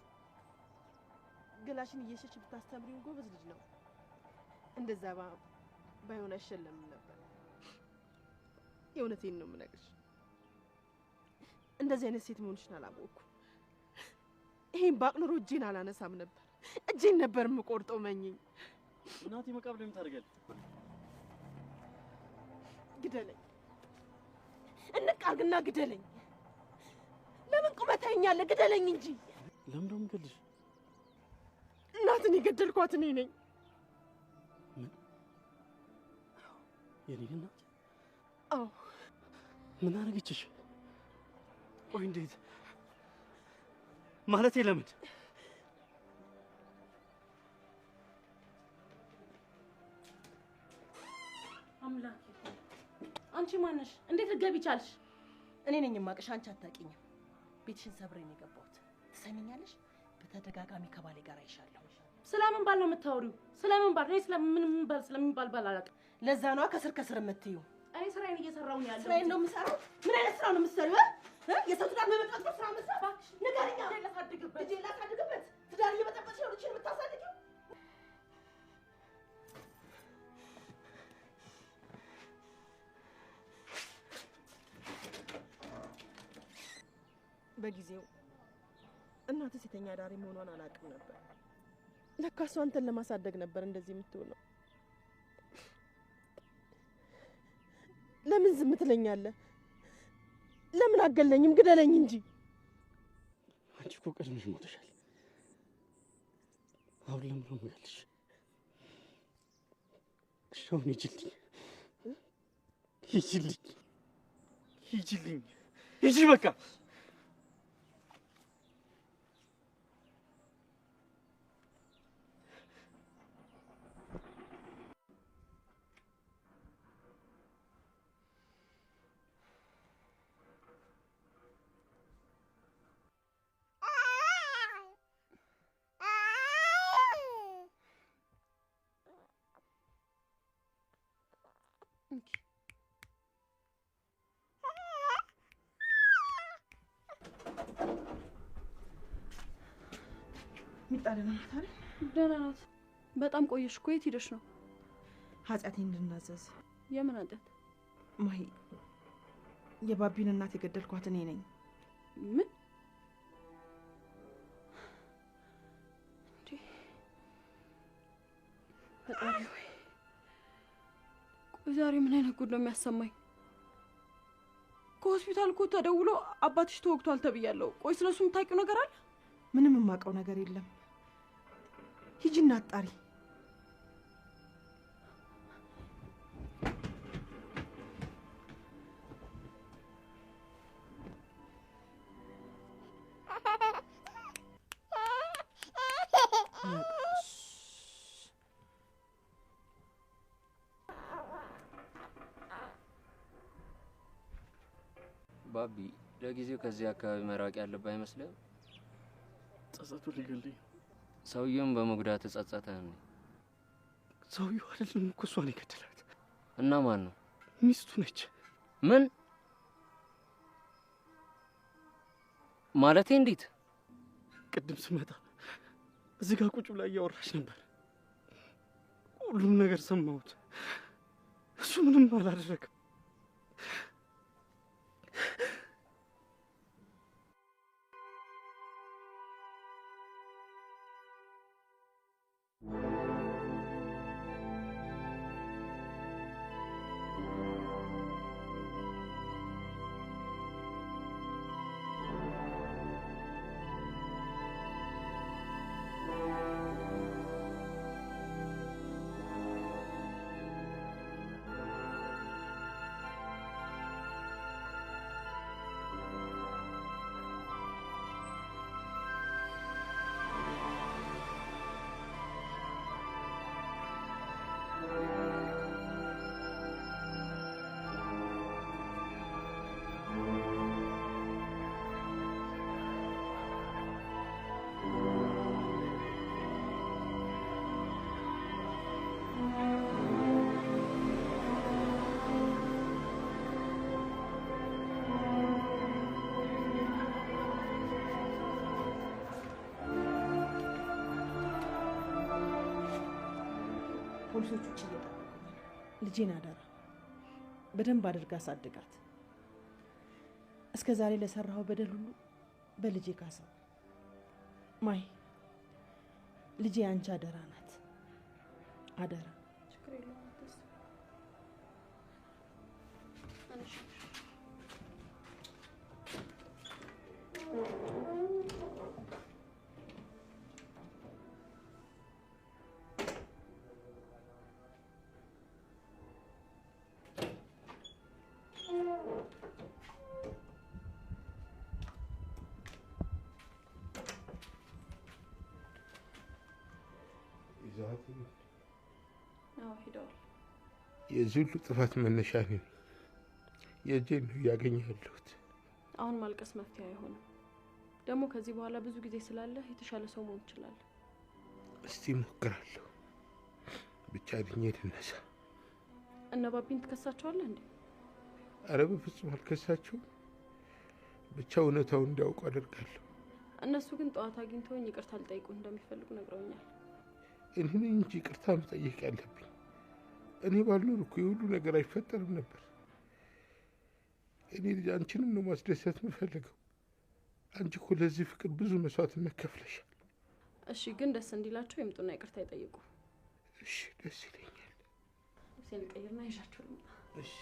[SPEAKER 4] ገላሽን እየሸች ብታስተምሪው ጎበዝ ልጅ ነው። እንደዛ ባይሆን አይሸለምም ነበር። የእውነቴን ነው የምነግርሽ። እንደዚህ አይነት ሴት መሆንሽን አላወቅኩም። ይሄን ባቅ ኖሮ እጄን አላነሳም ነበር። እጄን ነበር የምቆርጠው። መኝኝ
[SPEAKER 1] እናቴ መቃብር ላይ ታደርጋለህ?
[SPEAKER 4] ግደለኝ፣ እንቅ አድርግና ግደለኝ። ለምን ቁመህ ታየኛለህ? ግደለኝ እንጂ።
[SPEAKER 1] ለምን ደሞ ገልሽ?
[SPEAKER 4] እናትን የገደልኳት እኔ ነኝ።
[SPEAKER 1] ምን? የኔ እናት?
[SPEAKER 4] አዎ።
[SPEAKER 1] ምን አደረገችሽ? ቆይ እንዴት? ማለቴ ለምን?
[SPEAKER 4] አምላኬ፣ አንቺ ማነሽ? እንዴት ልትገቢ ቻልሽ? እኔ ነኝ የማውቅሽ፣ አንቺ አታውቂኝም። ቤትሽን ሰብሬ ነው የገባሁት። ትሰሚኛለሽ? በተደጋጋሚ ከባሌ ጋር አይሻለሁ። ስለምን ባል ነው የምታወሪው? ስለምን ባል? እኔ ስለምን ባል አላውቅም። ለዛ ነው ከስር ከስር የምትይው። እኔ ስራዬን እየሰራሁ ነው ያለው። ስራዬን ነው የምሰራው። ምን አይነት ስራ ነው የምትሰሪው? የሰው ትዳር መበጥበጥ ነው ስራ መስራት? ንገሪኛ። ልጄን ላሳድግበት? ትዳር እየበጠበጥሽ ነው ልጅሽን የምታሳድጊው? በጊዜው እናትህ ሴተኛ ዳሪ መሆኗን አላውቅም ነበር። ለካ እሷ አንተን ለማሳደግ ነበር እንደዚህ የምትሆነው። ለምን ዝም ትለኛለህ? ለምን አገለኝም? ግደለኝ እንጂ።
[SPEAKER 1] አንቺ እኮ ቀድመሽ ሞተሻል። አሁን ለምን ነው የምገልሽ? አሁን ሂጂልኝ፣ ሂጂ በቃ።
[SPEAKER 4] ሚጣለና ታሪ
[SPEAKER 2] ደህና ናት። በጣም ቆየሽ እኮ። የት ሄደሽ ነው?
[SPEAKER 4] ኃጢአቴን እንድናዘዝ።
[SPEAKER 2] የምን ኃጢአት?
[SPEAKER 4] ማሂ፣ የባቢን እናት የገደልኳት እኔ ነኝ።
[SPEAKER 2] ምን? ፈጣሪ ሆይ፣ ቆይ ዛሬ ምን አይነት ጉድ ነው የሚያሰማኝ? ከሆስፒታል እኮ ተደውሎ አባትሽ ተወግቷል ተብያለሁ። ቆይ ስለሱ የምታውቂው ነገር አለ?
[SPEAKER 4] ምንም የማውቀው ነገር የለም። ሂጂና አጣሪ።
[SPEAKER 3] ባቢ፣ ለጊዜው ከዚህ አካባቢ መራቅ ያለብህ አይመስልም?
[SPEAKER 1] ጸጸቱ ሊገልኝ።
[SPEAKER 3] ሰውየውን በመጉዳት ጸጸተህ ነው?
[SPEAKER 1] ሰውየው አይደለም እኮ እሷን የገደላት።
[SPEAKER 3] እና ማን ነው?
[SPEAKER 1] ሚስቱ ነች።
[SPEAKER 3] ምን ማለቴ? እንዴት?
[SPEAKER 1] ቅድም ስመጣ እዚህ ጋር ቁጭ ብላ እያወራች ነበር። ሁሉም ነገር ሰማሁት። እሱ ምንም አላደረገም።
[SPEAKER 4] ፖሊሶች ውጭ እየጠበቁ ነው። ልጄን አደራ በደንብ አድርጋ አሳድጋት። እስከ ዛሬ ለሰራኸው በደል ሁሉ በልጄ ካሰው። ማይ ልጄ አንቺ አደራ ናት። አደራ
[SPEAKER 5] የዚህ ሁሉ ጥፋት መነሻ ነኝ። የእጄን ነው እያገኘ ያለሁት።
[SPEAKER 2] አሁን ማልቀስ መፍትሄ አይሆንም። ደግሞ ከዚህ በኋላ ብዙ ጊዜ ስላለ የተሻለ ሰው መሆን ይችላል።
[SPEAKER 5] እስቲ ሞክራለሁ። ብቻ ድኜ ልነሳ።
[SPEAKER 2] እነ ባቢን ትከሳቸዋለህ እንዴ?
[SPEAKER 5] ኧረ በፍጹም አልከሳቸውም። ብቻ እውነታውን እንዲያውቁ አደርጋለሁ።
[SPEAKER 2] እነሱ ግን ጠዋት አግኝተውኝ ይቅርታ ሊጠይቁ እንደሚፈልጉ ነግረውኛል።
[SPEAKER 5] እኔ ነኝ እንጂ ይቅርታ መጠየቅ ያለብኝ። እኔ ባልኖር እኮ የሁሉ ነገር አይፈጠርም ነበር። እኔ ልጅ አንቺንም ነው ማስደሰት የምፈልገው። አንቺ እኮ ለዚህ ፍቅር ብዙ መስዋዕትነት ከፍለሻል።
[SPEAKER 2] እሺ፣ ግን ደስ እንዲላቸው ይምጡና ይቅርታ ይጠይቁ።
[SPEAKER 5] እሺ፣ ደስ ይለኛል።
[SPEAKER 2] ልብሴን ልቀይርና ይዣቸው ልምጣ።
[SPEAKER 5] እሺ።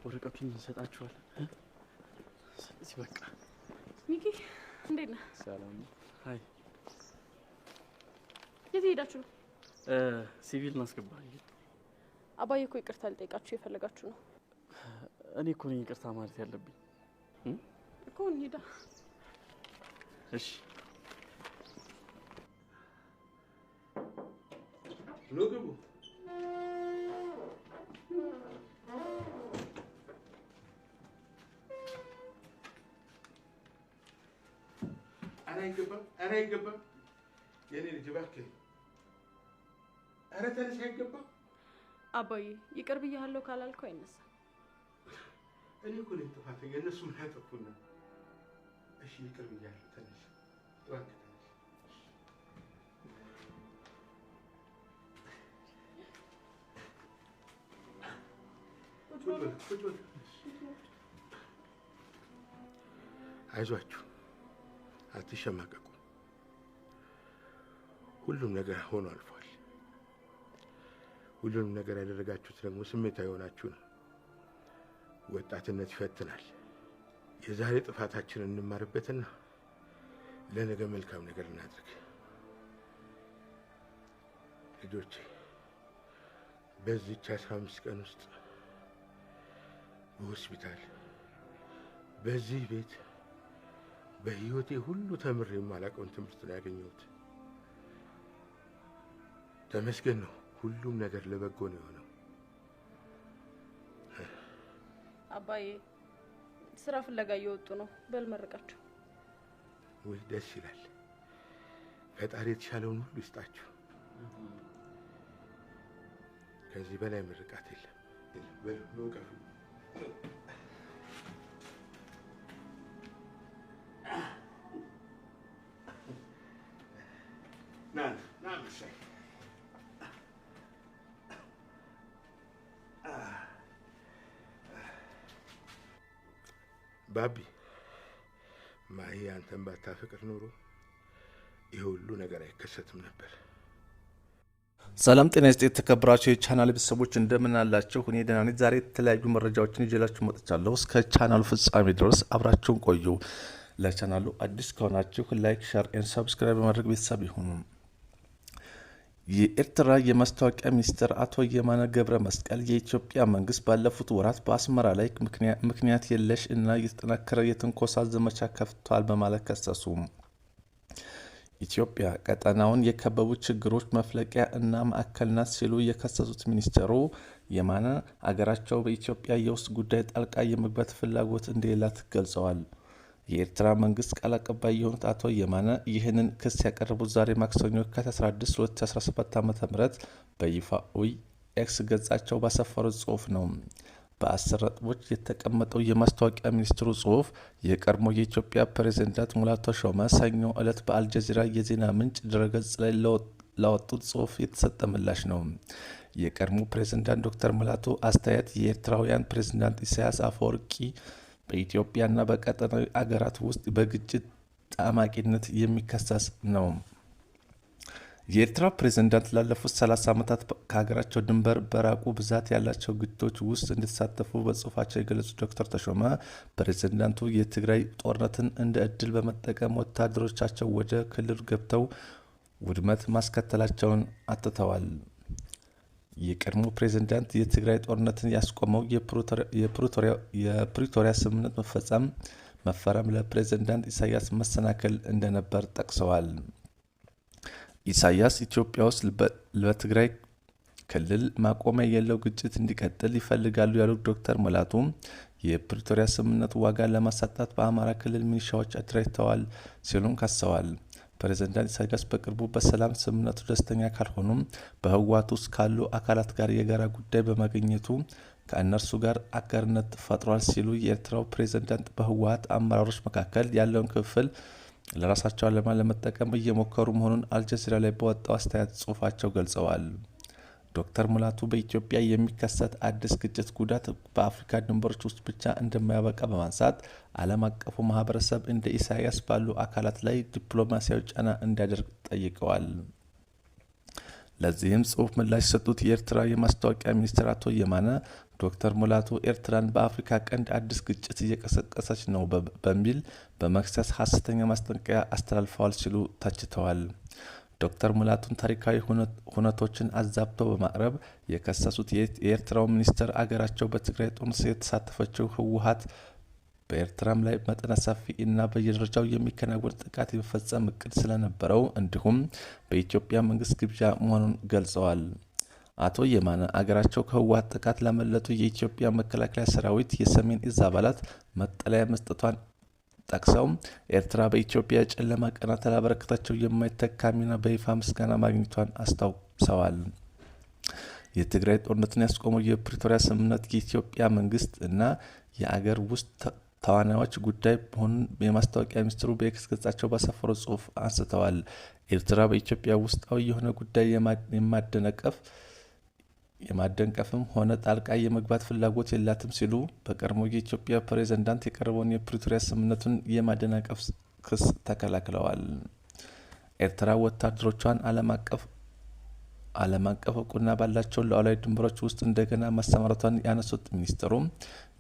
[SPEAKER 1] ወረቀቱን እንሰጣችኋለን። ስለዚህ በቃ
[SPEAKER 2] ሚኪ እንዴት ነህ?
[SPEAKER 1] ሰላም። አይ
[SPEAKER 2] የት ሄዳችሁ ነው?
[SPEAKER 1] ሲቪል እናስገባ።
[SPEAKER 2] አባዬ እኮ ይቅርታ ልጠይቃችሁ የፈለጋችሁ ነው።
[SPEAKER 1] እኔ እኮ ነኝ ይቅርታ ማለት ያለብኝ
[SPEAKER 2] እኮ። እንሂዳ።
[SPEAKER 1] እሺ
[SPEAKER 5] ኑ ግቡ። ኧረ አይገባም። የኔ ልጅ እባክህ፣ ኧረ ተነሽ። አይገባም።
[SPEAKER 2] አባዬ ይቅር ብያለሁ ካላልከው አይነሳም።
[SPEAKER 5] እኔ እኮ ነኝ ጥፋተኛ፣ እነሱ ምን ያጠፉና? እሺ ይቅር ብያለሁ። ተነሽ እባክህ፣ ተነሽ። ቁጭ በል። አይዟችሁ፣ አትሸማቀቁ። ሁሉም ነገር ሆኖ አልፏል። ሁሉንም ነገር ያደረጋችሁት ደግሞ ስሜታዊ ሆናችሁ ነው። ወጣትነት ይፈትናል። የዛሬ ጥፋታችንን እንማርበትና ለነገ መልካም ነገር እናድርግ። ልጆቼ በዚህች 15 ቀን ውስጥ በሆስፒታል፣ በዚህ ቤት፣ በህይወቴ ሁሉ ተምሬ የማላውቀውን ትምህርት ነው ያገኘሁት። ተመስገን ነው። ሁሉም ነገር ለበጎ ነው የሆነው።
[SPEAKER 2] አባዬ ስራ ፍለጋ እየወጡ ነው። በል መርቃቸው።
[SPEAKER 5] ወይ ደስ ይላል። ፈጣሪ የተሻለውን ሁሉ ይስጣችሁ። ከዚህ በላይ ምርቃት የለም። በል ወቀፉ። ና ምሳይ ባቢ፣ ማሂ አንተን ባታፈቅር ኖሮ ይሄ ሁሉ ነገር አይከሰትም ነበር።
[SPEAKER 9] ሰላም ጤና ይስጥ። የተከበራችሁ የቻናል ቤተሰቦች እንደምን አላችሁ? እኔ ደህና ነኝ። ዛሬ የተለያዩ መረጃዎችን ይዤላችሁ መጥቻለሁ። እስከ ቻናሉ ፍጻሜ ድረስ አብራችሁን ቆዩ። ለቻናሉ አዲስ ከሆናችሁ ላይክ፣ ሼር ኤንድ ሰብስክራይብ በማድረግ ቤተሰብ ይሁኑ። የኤርትራ የማስታወቂያ ሚኒስትር አቶ የማነ ገብረ መስቀል የኢትዮጵያ መንግስት ባለፉት ወራት በአስመራ ላይ ምክንያት የለሽ እና የተጠናከረ የትንኮሳ ዘመቻ ከፍቷል በማለት ከሰሱ። ኢትዮጵያ ቀጠናውን የከበቡ ችግሮች መፍለቂያ እና ማዕከል ናት ሲሉ የከሰሱት ሚኒስትሩ የማነ አገራቸው በኢትዮጵያ የውስጥ ጉዳይ ጣልቃ የመግባት ፍላጎት እንደሌላት ገልጸዋል። የኤርትራ መንግስት ቃል አቀባይ የሆኑት አቶ የማነ ይህንን ክስ ያቀረቡት ዛሬ ማክሰኞ የካቲት 16 2017 ዓ.ም በይፋዊ ኤክስ ገጻቸው ባሰፈሩት ጽሑፍ ነው። በ10 ነጥቦች የተቀመጠው የማስታወቂያ ሚኒስትሩ ጽሑፍ የቀድሞ የኢትዮጵያ ፕሬዝዳንት ሙላቱ ተሾመ ሰኞ ዕለት በአልጀዚራ የዜና ምንጭ ድረገጽ ላይ ላወጡት ጽሑፍ የተሰጠ ምላሽ ነው። የቀድሞ ፕሬዝዳንት ዶክተር ሙላቱ አስተያየት የኤርትራውያን ፕሬዝዳንት ኢሳያስ አፈወርቂ በኢትዮጵያና በቀጠናዊ አገራት ውስጥ በግጭት ጣማቂነት የሚከሰስ ነው። የኤርትራ ፕሬዝዳንት ላለፉት 30 ዓመታት ከሀገራቸው ድንበር በራቁ ብዛት ያላቸው ግጭቶች ውስጥ እንዲሳተፉ በጽሁፋቸው የገለጹት ዶክተር ተሾመ ፕሬዝዳንቱ የትግራይ ጦርነትን እንደ እድል በመጠቀም ወታደሮቻቸው ወደ ክልል ገብተው ውድመት ማስከተላቸውን አትተዋል። የቀድሞ ፕሬዝዳንት የትግራይ ጦርነትን ያስቆመው የፕሪቶሪያ ስምምነት መፈረም ለፕሬዝዳንት ኢሳያስ መሰናከል እንደነበር ጠቅሰዋል። ኢሳያስ ኢትዮጵያ ውስጥ በትግራይ ክልል ማቆሚያ የሌለው ግጭት እንዲቀጥል ይፈልጋሉ ያሉት ዶክተር ሙላቱ የፕሪቶሪያ ስምምነት ዋጋ ለማሳጣት በአማራ ክልል ሚሊሻዎች አደራጅተዋል ሲሉም ከሰዋል። ፕሬዝዳንት ኢሳያስ በቅርቡ በሰላም ስምምነቱ ደስተኛ ካልሆኑም በህወሓት ውስጥ ካሉ አካላት ጋር የጋራ ጉዳይ በማግኘቱ ከእነርሱ ጋር አጋርነት ፈጥሯል ሲሉ የኤርትራው ፕሬዝዳንት በህወሓት አመራሮች መካከል ያለውን ክፍል ለራሳቸው ዓላማ ለመጠቀም እየሞከሩ መሆኑን አልጀዚራ ላይ በወጣው አስተያየት ጽሑፋቸው ገልጸዋል። ዶክተር ሙላቱ በኢትዮጵያ የሚከሰት አዲስ ግጭት ጉዳት በአፍሪካ ድንበሮች ውስጥ ብቻ እንደማያበቃ በማንሳት ዓለም አቀፉ ማህበረሰብ እንደ ኢሳያስ ባሉ አካላት ላይ ዲፕሎማሲያዊ ጫና እንዲያደርግ ጠይቀዋል። ለዚህም ጽሑፍ ምላሽ የሰጡት የኤርትራ የማስታወቂያ ሚኒስትር አቶ የማነ ዶክተር ሙላቱ ኤርትራን በአፍሪካ ቀንድ አዲስ ግጭት እየቀሰቀሰች ነው በሚል በመክሰስ ሐሰተኛ ማስጠንቀቂያ አስተላልፈዋል ሲሉ ተችተዋል። ዶክተር ሙላቱን ታሪካዊ ሁነቶችን አዛብተው በማቅረብ የከሰሱት የኤርትራው ሚኒስትር አገራቸው በትግራይ ጦርነት የተሳተፈችው ህወሓት በኤርትራም ላይ መጠነ ሰፊ እና በየደረጃው የሚከናወን ጥቃት የመፈጸም እቅድ ስለነበረው እንዲሁም በኢትዮጵያ መንግስት ግብዣ መሆኑን ገልጸዋል። አቶ የማነ አገራቸው ከህወሓት ጥቃት ላመለጡ የኢትዮጵያ መከላከያ ሰራዊት የሰሜን እዝ አባላት መጠለያ መስጠቷን ጠቅሰው ኤርትራ በኢትዮጵያ የጨለማ ቀናት ላበረከተችው የማይተካ ሚና በይፋ ምስጋና ማግኘቷን አስታውሰዋል። የትግራይ ጦርነትን ያስቆመው የፕሪቶሪያ ስምምነት የኢትዮጵያ መንግስት እና የአገር ውስጥ ተዋናዮች ጉዳይ መሆኑን የማስታወቂያ ሚኒስትሩ በኤክስ ገጻቸው ባሰፈሩት ጽሑፍ አንስተዋል። ኤርትራ በኢትዮጵያ ውስጣዊ የሆነ ጉዳይ የማደንቀፍም ሆነ ጣልቃ የመግባት ፍላጎት የላትም ሲሉ በቀድሞ የኢትዮጵያ ፕሬዝዳንት የቀረበውን የፕሪቶሪያ ስምምነቱን የማደናቀፍ ክስ ተከላክለዋል። ኤርትራ ወታደሮቿን ዓለም አቀፍ እውቅና ባላቸው ሉዓላዊ ድንበሮች ውስጥ እንደገና ማሰማራቷን ያነሱት ሚኒስትሩ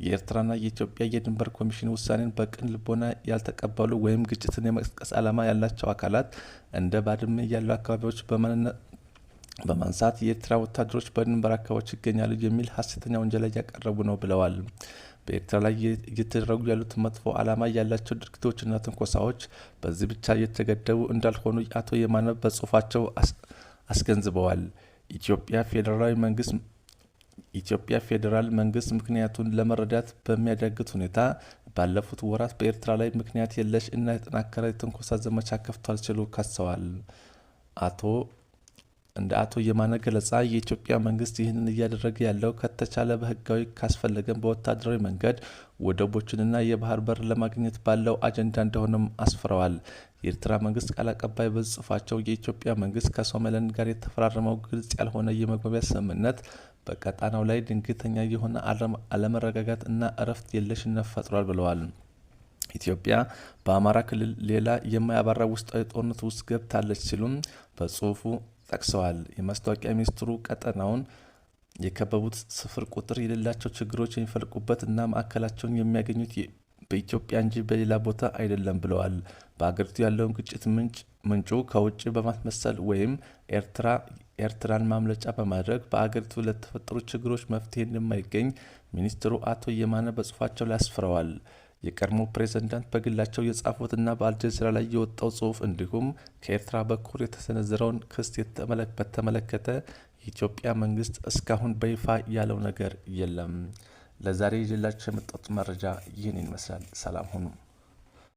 [SPEAKER 9] የኤርትራና የኢትዮጵያ የድንበር ኮሚሽን ውሳኔን በቅን ልቦና ያልተቀበሉ ወይም ግጭትን የመቀስቀስ ዓላማ ያላቸው አካላት እንደ ባድመ ያሉ አካባቢዎች በማንሳት የኤርትራ ወታደሮች በድንበር አካባቢዎች ይገኛሉ የሚል ሐሰተኛ ወንጀል እያቀረቡ ነው ብለዋል። በኤርትራ ላይ እየተደረጉ ያሉት መጥፎ ዓላማ ያላቸው ድርጊቶችና ትንኮሳዎች በዚህ ብቻ እየተገደቡ እንዳልሆኑ አቶ የማነ በጽሑፋቸው አስገንዝበዋል። ኢትዮጵያ ፌዴራል መንግስት ምክንያቱን ለመረዳት በሚያዳግት ሁኔታ ባለፉት ወራት በኤርትራ ላይ ምክንያት የለሽ እና የተጠናከረ የትንኮሳ ዘመቻ ከፍቷል ሲሉ ከሰዋል። እንደ አቶ የማነ ገለጻ የኢትዮጵያ መንግስት ይህንን እያደረገ ያለው ከተቻለ በህጋዊ ካስፈለገን በወታደራዊ መንገድ ወደቦችንና የባህር በር ለማግኘት ባለው አጀንዳ እንደሆነም አስፍረዋል። የኤርትራ መንግስት ቃል አቀባይ በጽሑፋቸው የኢትዮጵያ መንግስት ከሶማሌላንድ ጋር የተፈራረመው ግልጽ ያልሆነ የመግባቢያ ስምምነት በቀጣናው ላይ ድንገተኛ የሆነ አለመረጋጋት እና እረፍት የለሽነት ፈጥሯል ብለዋል። ኢትዮጵያ በአማራ ክልል ሌላ የማያባራ ውስጣዊ ጦርነት ውስጥ ገብታለች ሲሉም በጽሑፉ ጠቅሰዋል። የማስታወቂያ ሚኒስትሩ ቀጠናውን የከበቡት ስፍር ቁጥር የሌላቸው ችግሮች የሚፈልቁበት እና ማዕከላቸውን የሚያገኙት በኢትዮጵያ እንጂ በሌላ ቦታ አይደለም ብለዋል። በአገሪቱ ያለውን ግጭት ምንጩ ከውጭ በማስመሰል ወይም ኤርትራን ማምለጫ በማድረግ በአገሪቱ ለተፈጠሩ ችግሮች መፍትሄ እንደማይገኝ ሚኒስትሩ አቶ የማነ በጽሑፋቸው ላይ አስፍረዋል። የቀድሞ ፕሬዝዳንት በግላቸው የጻፉትና በአልጀዚራ ላይ የወጣው ጽሁፍ እንዲሁም ከኤርትራ በኩል የተሰነዘረውን ክስ በተመለከተ የኢትዮጵያ መንግስት እስካሁን በይፋ ያለው ነገር የለም። ለዛሬ ይዤላችሁ የመጣሁት መረጃ ይህን ይመስላል። ሰላም ሁኑ።